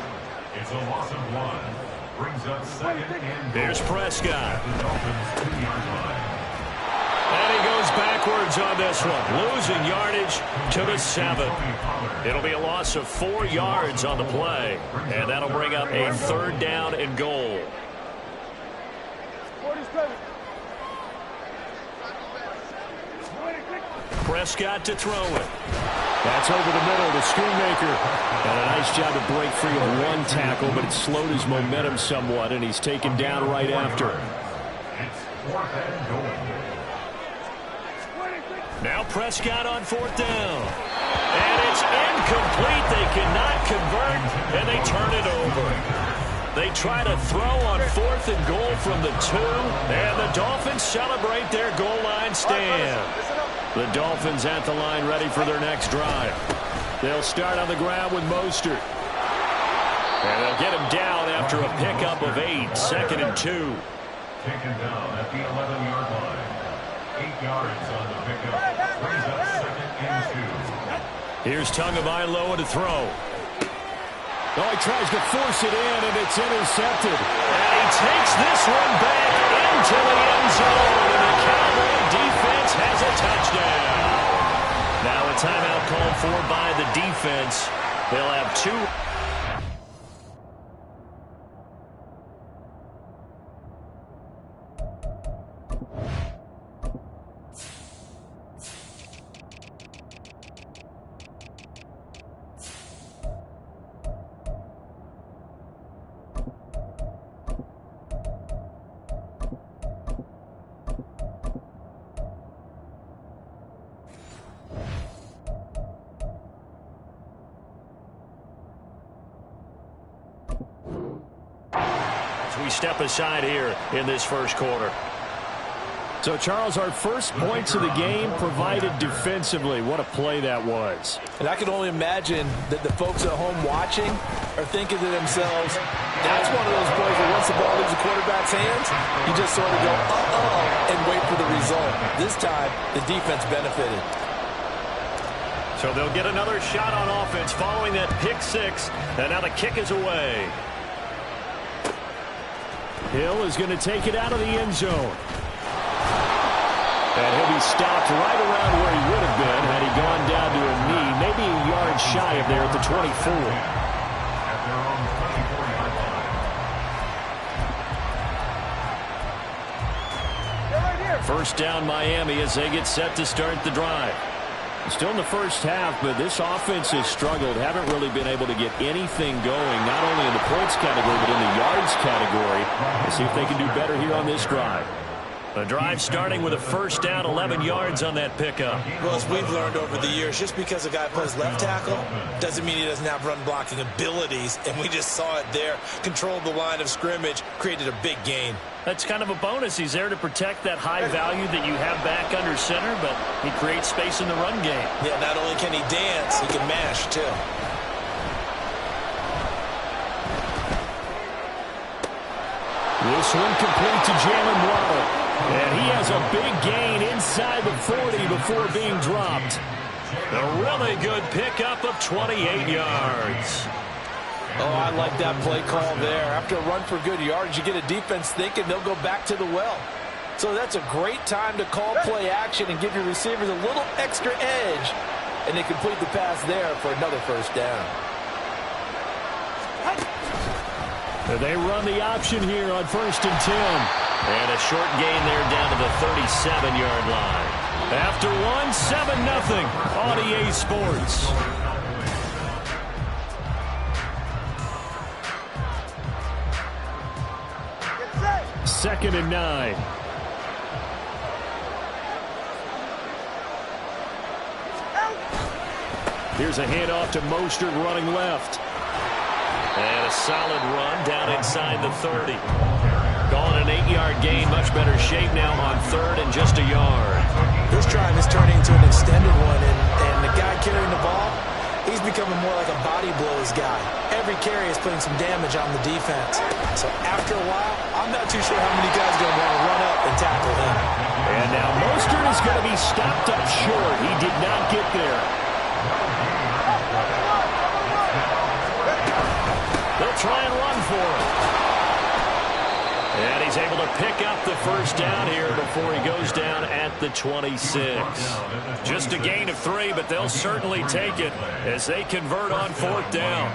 It's a loss of 1. Brings up second and goal. Here's Prescott. At the Dolphins' 2-yard line. And he goes backwards on this one, losing yardage to the 7. It'll be a loss of 4 yards on the play, and that'll bring up a 3rd down and goal. 47. Prescott to throw it. That's over the middle to Schoonmaker. And a nice job to break free of 1 tackle, but it slowed his momentum somewhat, and he's taken down right after. It's 4th and goal. Now Prescott on 4th down. And it's incomplete. They cannot convert, and they turn it over. They try to throw on 4th and goal from the 2, and the Dolphins celebrate their goal line stand. The Dolphins at the line ready for their next drive. They'll start on the ground with Mostert. And they'll get him down after a pickup of 8, 2nd and 2. Taken down at the 11-yard line. 8 yards on the pickup. Brings up 2nd and 2. Here's Tagovailoa to throw. Oh, he tries to force it in, and it's intercepted. And he takes this one back into the end zone, and the Cowboy defense has a touchdown. Now a timeout called for by the defense. They'll have 2. We step aside here in this first quarter. So, Charles, our first points of the game provided defensively. What a play that was. And I can only imagine that the folks at home watching are thinking to themselves, that's one of those plays where once the ball leaves the quarterback's hands, you just sort of go, uh-oh, and wait for the result. This time, the defense benefited. So they'll get another shot on offense following that pick 6, and now the kick is away. Hill is going to take it out of the end zone. And he'll be stopped right around where he would have been had he gone down to a knee, maybe a yard shy of there at the 24. At their own 24-yard line. First down Miami as they get set to start the drive. Still in the first half, but this offense has struggled. Haven't really been able to get anything going, not only in the points category, but in the yards category. We'll see if they can do better here on this drive. The drive starting with a first down, 11 yards on that pickup. Well, as we've learned over the years, just because a guy plays left tackle doesn't mean he doesn't have run blocking abilities, and we just saw it there. Controlled the line of scrimmage, created a big gain. That's kind of a bonus. He's there to protect that high value that you have back under center, but he creates space in the run game. Yeah, not only can he dance, he can mash, too. This one complete to Jalen Waddle. And he has a big gain inside the 40 before being dropped. A really good pickup of 28 yards. Oh, I like that play call there. After a run for good yards, you get a defense thinking they'll go back to the well. So that's a great time to call play action and give your receivers a little extra edge. And they complete the pass there for another first down. They run the option here on 1st and 10. And a short gain there down to the 37-yard line. After one, 7-0 on EA Sports. Second and 9. Here's a handoff to Mostert running left. And a solid run down inside the 30. Calling an 8-yard gain, much better shape now on 3rd and just a yard. This drive is turning into an extended one, and the guy carrying the ball, he's becoming more like a body blows guy. Every carry is putting some damage on the defense. So after a while, I'm not too sure how many guys are going to want to run up and tackle him. And now Mostert is going to be stopped up short. He did not get there. They'll try for him. And he's able to pick up the first down here before he goes down at the 26. Just a gain of 3, but they'll certainly take it as they convert on 4th down.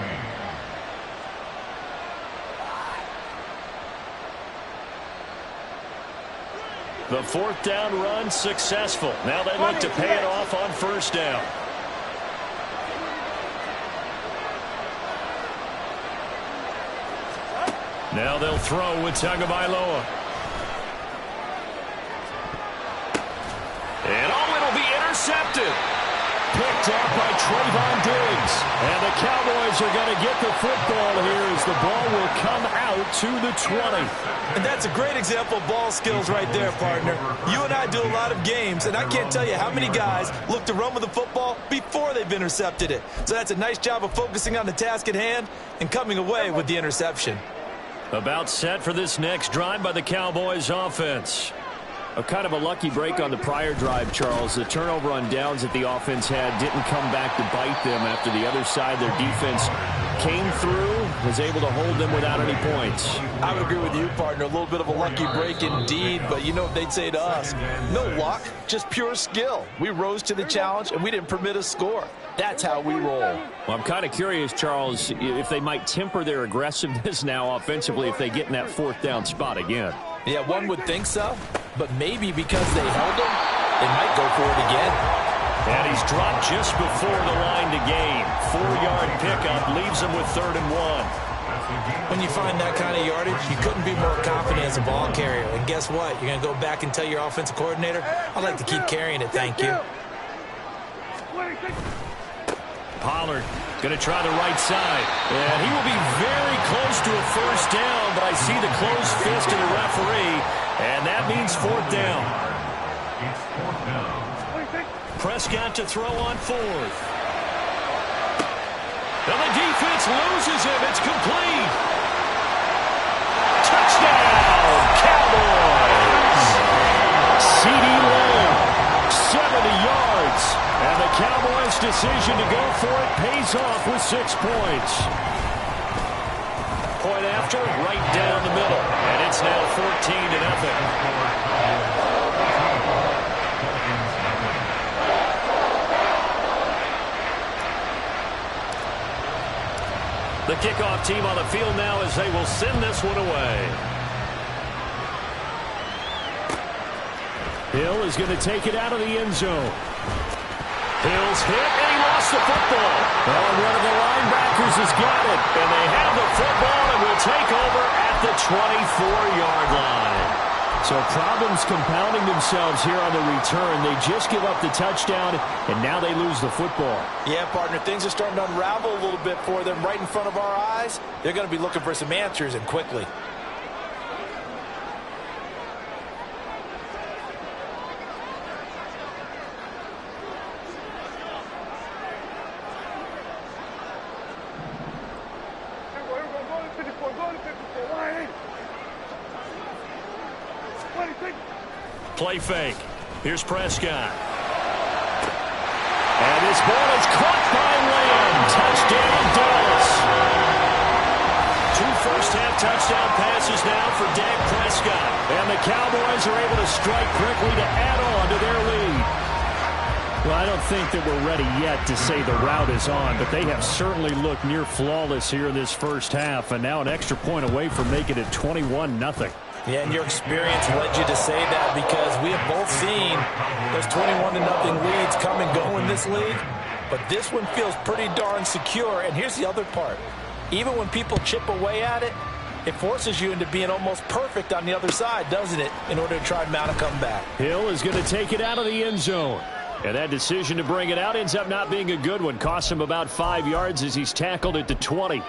The 4th down run successful. Now they look to pay it off on 1st down. Now they'll throw with Tagovailoa. And it'll be intercepted. Picked up by Trayvon Diggs. And the Cowboys are going to get the football here as the ball will come out to the 20. And that's a great example of ball skills right there, partner. You and I do a lot of games, and I can't tell you how many guys look to run with the football before they've intercepted it. So that's a nice job of focusing on the task at hand and coming away with the interception. About set for this next drive by the Cowboys offense. A kind of a lucky break on the prior drive, Charles. The turnover on downs that the offense had didn't come back to bite them after the other side. Their defense came through, was able to hold them without any points. I would agree with you, partner. A little bit of a lucky break indeed, but you know what they'd say to us. No luck, just pure skill. We rose to the challenge, and we didn't permit a score. That's how we roll. Well, I'm kind of curious, Charles, if they might temper their aggressiveness now offensively if they get in that 4th down spot again. Yeah, one would think so, but maybe because they held him, they might go for it again. And he's dropped just before the line to gain. 4-yard pickup leaves him with 3rd and 1. When you find that kind of yardage, you couldn't be more confident as a ball carrier. And guess what? You're going to go back and tell your offensive coordinator, I'd like to keep carrying it, thank you. Pollard going to try the right side. And he will be very close to a 1st down, but I see the closed fist of the referee, and that means 4th down. It's 4th down. Prescott to throw on 4th. And the defense loses him. It's complete. Touchdown, Cowboys. C.D. Lamb, 70 yards. And the Cowboys' decision to go for it pays off with 6 points. Point after, right down the middle. And it's now 14-0. The kickoff team on the field now as they will send this one away. Hill is going to take it out of the end zone. Hill's hit, and he lost the football. And one of the linebackers has got it. And they have the football and will take over at the 24-yard line. So problems compounding themselves here on the return. They just give up the touchdown, and now they lose the football. Yeah, partner, things are starting to unravel a little bit for them right in front of our eyes. They're going to be looking for some answers, and quickly. Play fake. Here's Prescott. And this ball is caught by Lamb. Touchdown, Dallas. 2 first-half touchdown passes now for Dak Prescott. And the Cowboys are able to strike quickly to add on to their lead. Well, I don't think that we're ready yet to say the route is on, but they have certainly looked near flawless here in this first half, and now an extra point away from making it 21-0. Yeah, and your experience led you to say that because we have both seen those 21-0 leads come and go in this league. But this one feels pretty darn secure. And here's the other part. Even when people chip away at it, it forces you into being almost perfect on the other side, doesn't it, in order to try and mount a comeback. Hill is going to take it out of the end zone. And that decision to bring it out ends up not being a good one. Costs him about 5 yards as he's tackled at the 20.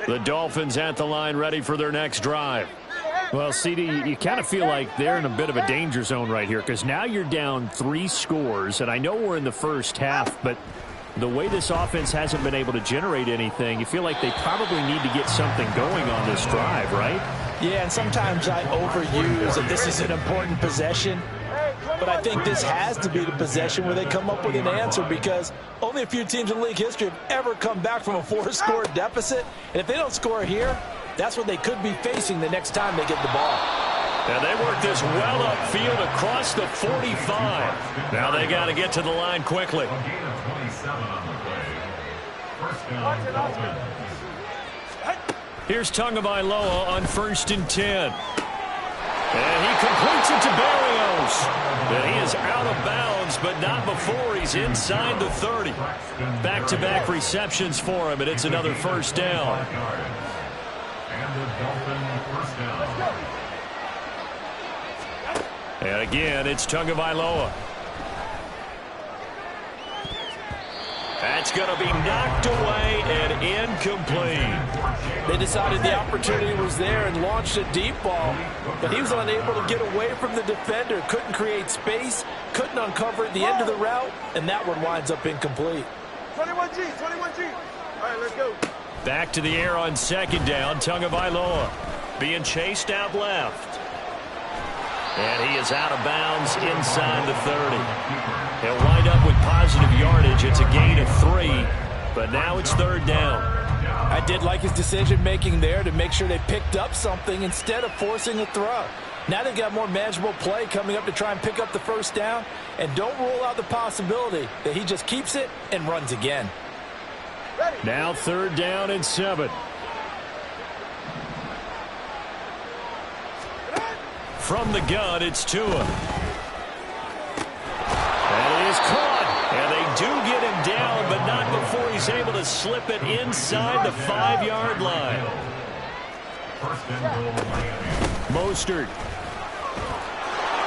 The Dolphins at the line ready for their next drive. Well, CD, you kind of feel like they're in a bit of a danger zone right here because now you're down 3 scores, and I know we're in the first half, but the way this offense hasn't been able to generate anything, you feel like they probably need to get something going on this drive, right? Yeah, and sometimes I overuse that this is an important possession. but I think this has to be the possession where they come up with an answer, because only a few teams in league history have ever come back from a 4-score deficit. And if they don't score here, that's what they could be facing the next time they get the ball. And they work this well upfield across the 45. Now they got to get to the line quickly. A gain of 27 on the play. First down, Dolphins. Here's Tagovailoa on 1st and 10. And he completes it to Berrios. And he is out of bounds, but not before he's inside the 30. Back-to-back receptions for him, and it's another first down. And the Dolphin first down. And again, it's Tagovailoa. That's going to be knocked away and incomplete. They decided the opportunity was there and launched a deep ball, but he was unable to get away from the defender, couldn't create space, couldn't uncover at the end of the route, and that one winds up incomplete. 21G, 21G. All right, let's go. Back to the air on 2nd down, Tagovailoa being chased out left. And he is out of bounds inside the 30. He'll wind up with positive yardage. It's a gain of 3, but now it's 3rd down. I did like his decision-making there to make sure they picked up something instead of forcing a throw. Now they've got more manageable play coming up to try and pick up the first down, and don't rule out the possibility that he just keeps it and runs again. Now 3rd down and 7. From the gun, it's Tua. And it is caught. And they do get him down, but not before he's able to slip it inside the 5-yard line. First and goal, Miami. Mostert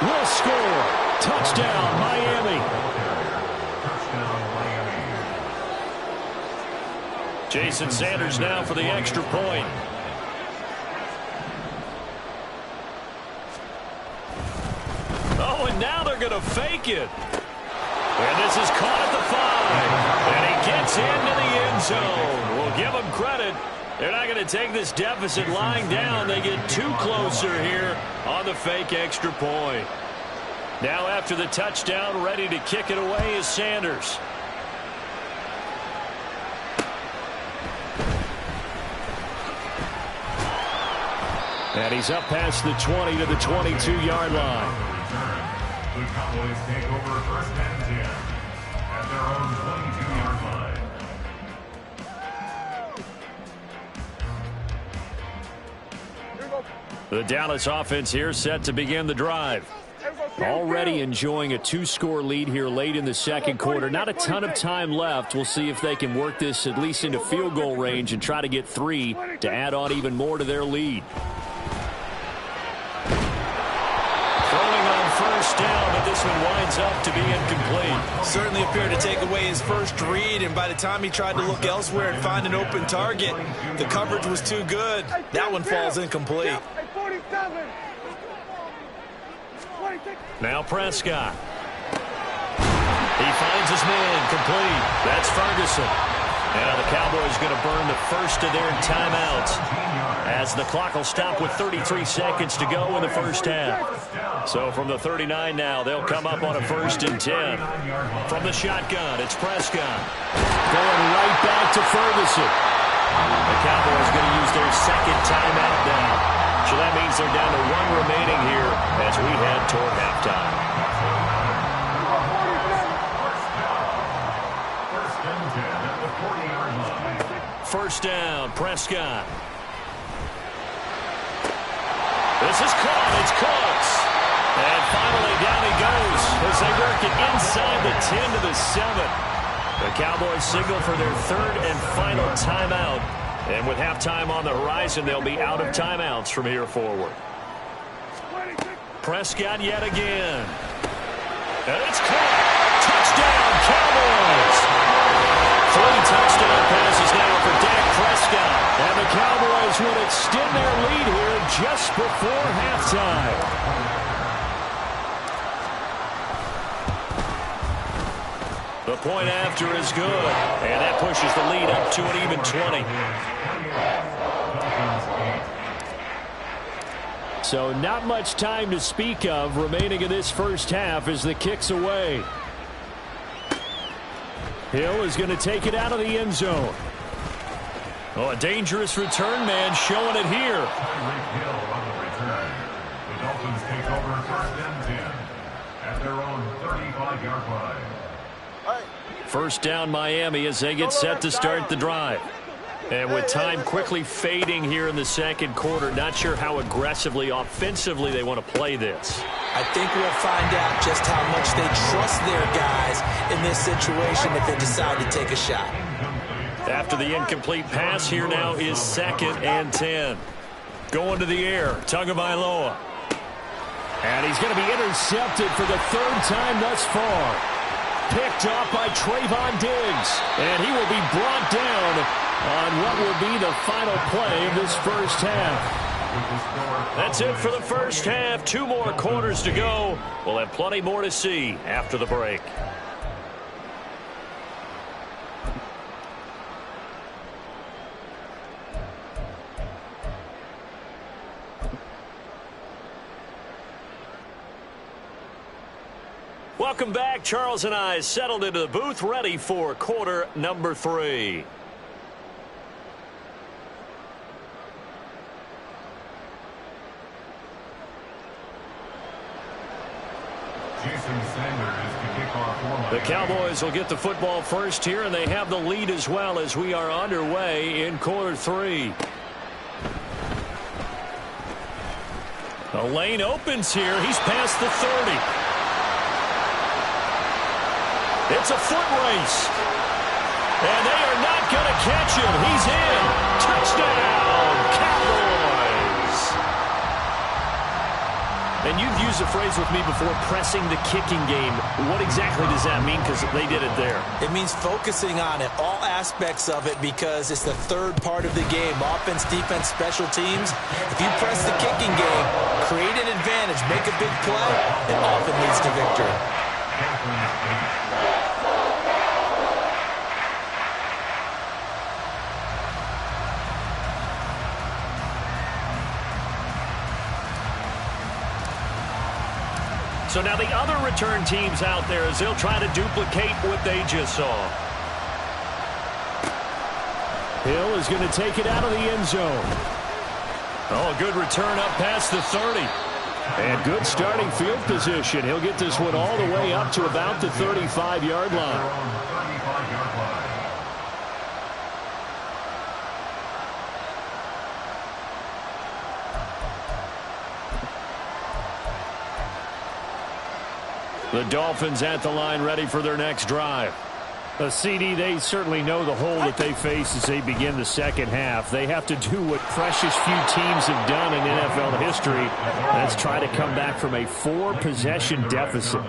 will score. Touchdown, Miami. Touchdown, Miami. Jason Sanders now for the extra point. Oh, and now they're going to fake it. And this is caught at the 5. And he gets into the end zone. We'll give them credit. They're not going to take this deficit lying down. They get too closer here on the fake extra point. Now after the touchdown, ready to kick it away is Sanders. And he's up past the 20 to the 22-yard line. The Cowboys take over 1st and 10 at their own 22-yard line. The Dallas offense here set to begin the drive. Already enjoying a 2-score lead here late in the 2nd quarter. Not a ton of time left. We'll see if they can work this at least into field goal range and try to get 3 to add on even more to their lead. Throwing on 1st down, but this one winds up to be incomplete. Certainly appeared to take away his first read, and by the time he tried to look elsewhere and find an open target, the coverage was too good. That one falls incomplete. Now Prescott. He finds his man complete. That's Ferguson. Now the Cowboys going to burn the first of their timeouts as the clock will stop with 33 seconds to go in the first half. So from the 39 now, they'll come up on a 1st and 10. From the shotgun, it's Prescott. Going right back to Ferguson. The Cowboys going to use their 2nd timeout now. So that means they're down to 1 remaining here as we head toward halftime. First down, Prescott. This is caught. It's close. And finally down he goes as they work it inside the 10 to the 7. The Cowboys signal for their 3rd and final timeout. And with halftime on the horizon, they'll be out of timeouts from here forward. Prescott yet again. And it's caught. Touchdown, Cowboys. 3 touchdown passes now for Dak Prescott. And the Cowboys will extend their lead here just before halftime. The point after is good, and that pushes the lead up to an even 20. So not much time to speak of remaining in this first half as the kick's away. Hill is going to take it out of the end zone. Oh, a dangerous return man showing it here. Hill on the return. The Dolphins take over 1st and 10 at their own 35-yard line. First down Miami as they get set to start the drive. And with time quickly fading here in the second quarter, not sure how aggressively, offensively they want to play this. I think we'll find out just how much they trust their guys in this situation if they decide to take a shot. After the incomplete pass, here now is 2nd and 10. Going to the air, Tagovailoa. And he's going to be intercepted for the 3rd time thus far. Picked off by Trayvon Diggs. And he will be brought down on what will be the final play of this first half. That's it for the first half. 2 more quarters to go. We'll have plenty more to see after the break. Welcome back. Charles and I settled into the booth, ready for quarter number 3. The Cowboys will get the football first here, and they have the lead as well as we are underway in quarter 3. The lane opens here. He's past the 30. It's a foot race. And they are not going to catch him. He's in. Touchdown, Cowboys. And you've used the phrase with me before, pressing the kicking game. What exactly does that mean? Because they did it there. It means focusing on it, all aspects of it, because it's the 3rd part of the game. Offense, defense, special teams. If you press the kicking game, create an advantage, make a big play, it often leads to victory. So now the other return teams out there as they'll try to duplicate what they just saw. Hill is going to take it out of the end zone. Oh, a good return up past the 30. And good starting field position. He'll get this one all the way up to about the 35-yard line. The Dolphins at the line ready for their next drive. CD, they certainly know the hole that they face as they begin the second half. They have to do what precious few teams have done in NFL history. That's try to come back from a 4-possession deficit.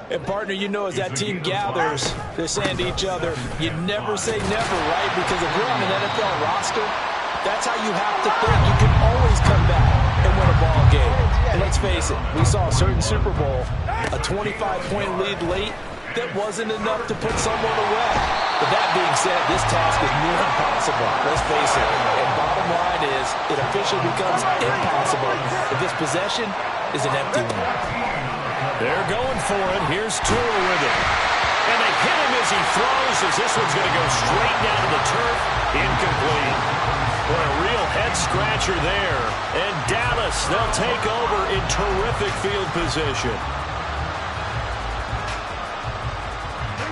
And, partner, you know, as that team gathers, they're saying to each other, you never say never, right? Because if you're on an NFL roster, that's how you have to think. You can always come back and win a ball game. And let's face it, we saw a certain Super Bowl, a 25-point lead late, that wasn't enough to put someone away. But that being said, this task is near impossible. Let's face it. And bottom line is, it officially becomes impossible if this possession is an empty one. They're going for it. Here's Tua with it. And they hit him as he throws, as this one's going to go straight down to the turf. Incomplete. What a real head-scratcher there. And Dallas, they'll take over in terrific field position.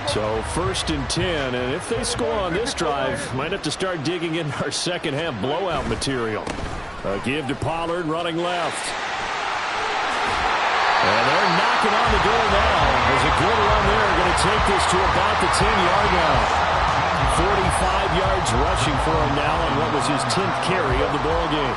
So 1st and 10, and if they score on this drive, might have to start digging in our second half blowout material. Give to Pollard running left. And they're knocking on the door now. There's a good run there. Going to take this to about the 10-yard line. 45 yards rushing for him now on what was his 10th carry of the ball game.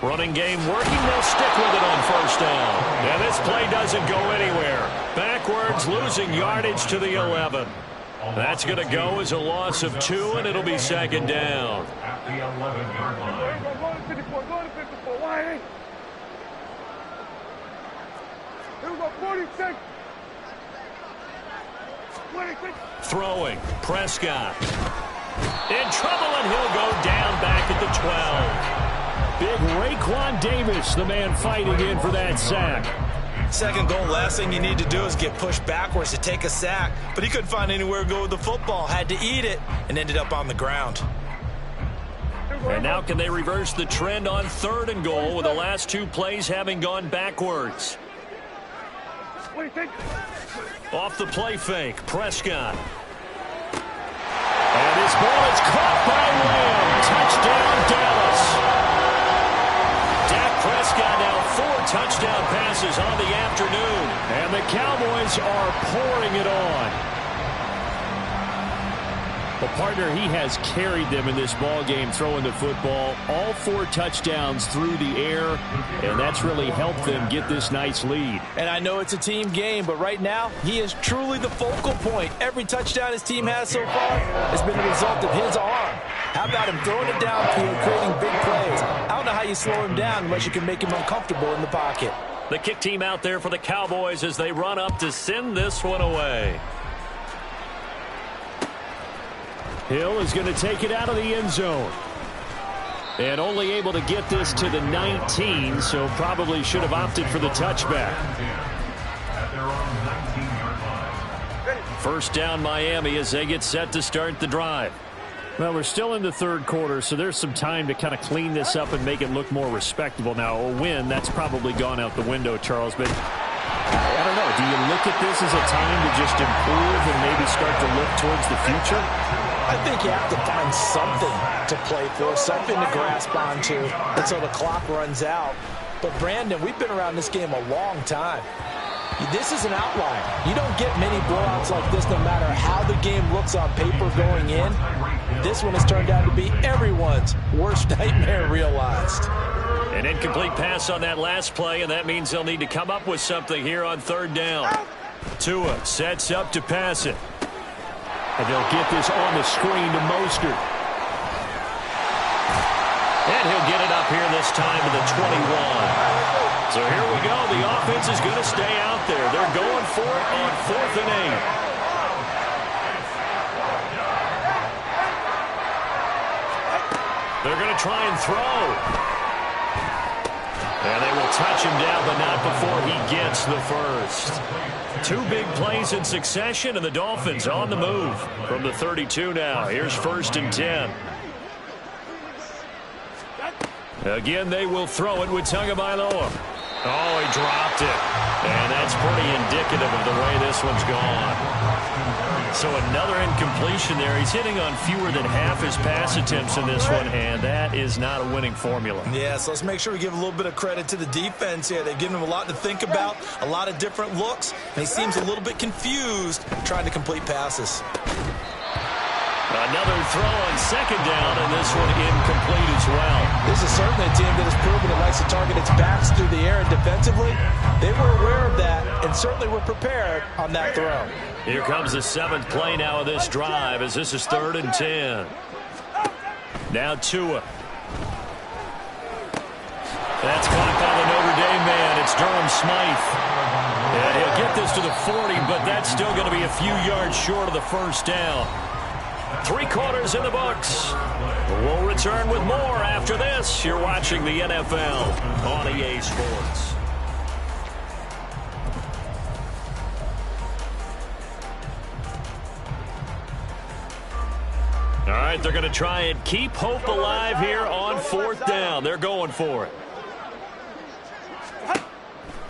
Running game working. They'll stick with it on 1st down. And this play doesn't go anywhere. Backwards, losing yardage to the 11. That's going to go as a loss of 2, and it'll be 2nd down. At the 11-yard line. Go to 54. Go to 54. Why ain't? Here we go, 46. 26. Throwing. Prescott. In trouble, and he'll go down back at the 12. Big Raekwon Davis, the man fighting in for that sack. Second goal, last thing you need to do is get pushed backwards to take a sack. But he couldn't find anywhere to go with the football. Had to eat it and ended up on the ground. And now can they reverse the trend on 3rd and goal with the last 2 plays having gone backwards? Off the play fake, Prescott. And his ball is caught by Lamb. Touchdown, Dallas. Dak Prescott now 4 touchdown passes on the afternoon. And the Cowboys are pouring it on. Well, partner, he has carried them in this ball game throwing the football. All 4 touchdowns through the air, and that's really helped them get this nice lead. And I know it's a team game, but right now, he is truly the focal point. Every touchdown his team has so far has been the result of his arm. How about him throwing it downfield, creating big plays? I don't know how you slow him down unless you can make him uncomfortable in the pocket. The kick team out there for the Cowboys as they run up to send this one away. Hill is going to take it out of the end zone. And only able to get this to the 19, so probably should have opted for the touchback. First down Miami as they get set to start the drive. Well, we're still in the 3rd quarter, so there's some time to kind of clean this up and make it look more respectable. Now, a win, that's probably gone out the window, Charles, but I don't know. Do you look at this as a time to just improve and maybe start to look towards the future? I think you have to find something to play for, something to grasp onto until the clock runs out. But, Brandon, we've been around this game a long time. This is an outlier. You don't get many blowouts like this no matter how the game looks on paper going in. This one has turned out to be everyone's worst nightmare realized. An incomplete pass on that last play, and that means they'll need to come up with something here on 3rd down. Tua sets up to pass it. And they'll get this on the screen to Mostert. And he'll get it up here this time to the 21. So here we go. The offense is going to stay out there. They're going for it on 4th and 8. They're going to try and throw. And they will touch him down, but not before he gets the first. 2 big plays in succession, and the Dolphins on the move from the 32 now. Here's 1st and 10. Again, they will throw it with Tagovailoa. Oh, he dropped it. And that's pretty indicative of the way this one's gone. So another incompletion there. He's hitting on fewer than half his pass attempts in this one, and that is not a winning formula. Yeah, so let's make sure we give a little bit of credit to the defense here. They've given him a lot to think about, a lot of different looks, and he seems a little bit confused trying to complete passes. Another throw on 2nd down, and this one incomplete as well. This is certainly a team that has proven it likes to target its backs through the air, and defensively, they were aware of that and certainly were prepared on that throw. Here comes the 7th play now of this drive as this is 3rd and 10. Now Tua. That's caught by the Notre Dame man. It's Durham Smythe. And he'll get this to the 40, but that's still going to be a few yards short of the first down. 3 quarters in the books. We'll return with more after this. You're watching the NFL on EA Sports. All right, they're going to try and keep hope alive here on 4th down. They're going for it.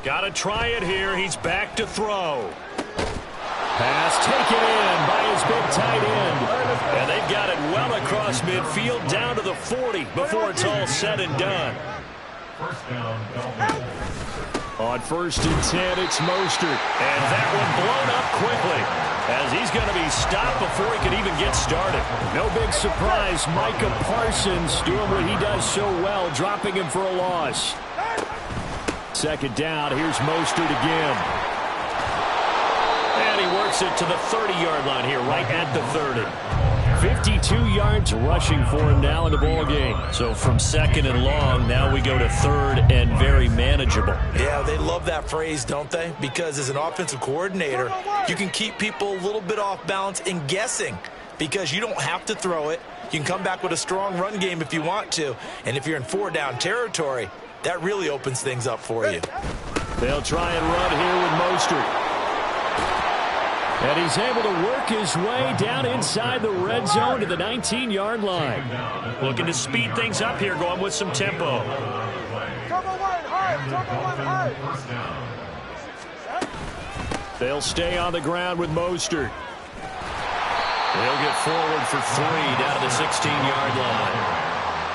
Got to try it here. He's back to throw. Pass taken in by his big tight end. And they've got it well across midfield down to the 40 before it's all said and done. On 1st and 10, it's Mostert. And that one blown up quickly as he's going to be stopped before he can even get started. No big surprise. Micah Parsons doing what he does so well, dropping him for a loss. 2nd down, here's Mostert again. And he works it to the 30-yard line here, right at the 30. 52 yards rushing for him now in the ball game. So from second and long, now we go to third and very manageable. Yeah, they love that phrase, don't they? Because as an offensive coordinator, you can keep people a little bit off balance and guessing because you don't have to throw it. You can come back with a strong run game if you want to. And if you're in 4-down territory, that really opens things up for you. They'll try and run here with Mostert. And he's able to work his way down inside the red zone to the 19-yard line. Looking to speed things up here, going with some tempo. They'll stay on the ground with Mostert. They'll get forward for 3 down to the 16-yard line.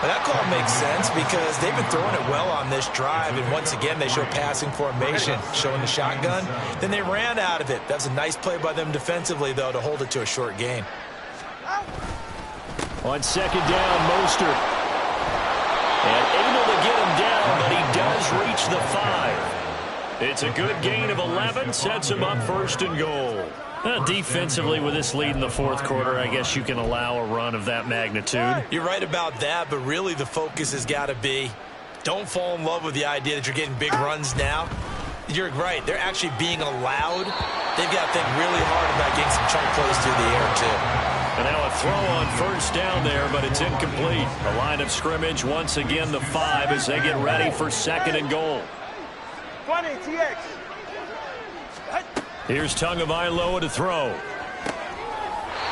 Well, that call makes sense because they've been throwing it well on this drive, and once again they show passing formation, showing the shotgun. Then they ran out of it. That's a nice play by them defensively, though, to hold it to a short gain. On second down, Mostert. And able to get him down, but he does reach the 5. It's a good gain of 11, sets him up first and goal. Defensively, with this lead in the fourth quarter, I guess you can allow a run of that magnitude. You're right about that, but really the focus has got to be don't fall in love with the idea that you're getting big runs now. You're right. They're actually being allowed. They've got to think really hard about getting some chunk plays through the air, too. And now a throw on first down there, but it's incomplete. The line of scrimmage, once again, the 5 as they get ready for second and goal. 20, TX. Here's Tagovailoa to throw.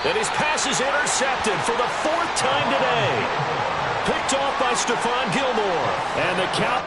And his pass is intercepted for the 4th time today. Picked off by Stephon Gilmore. And the count.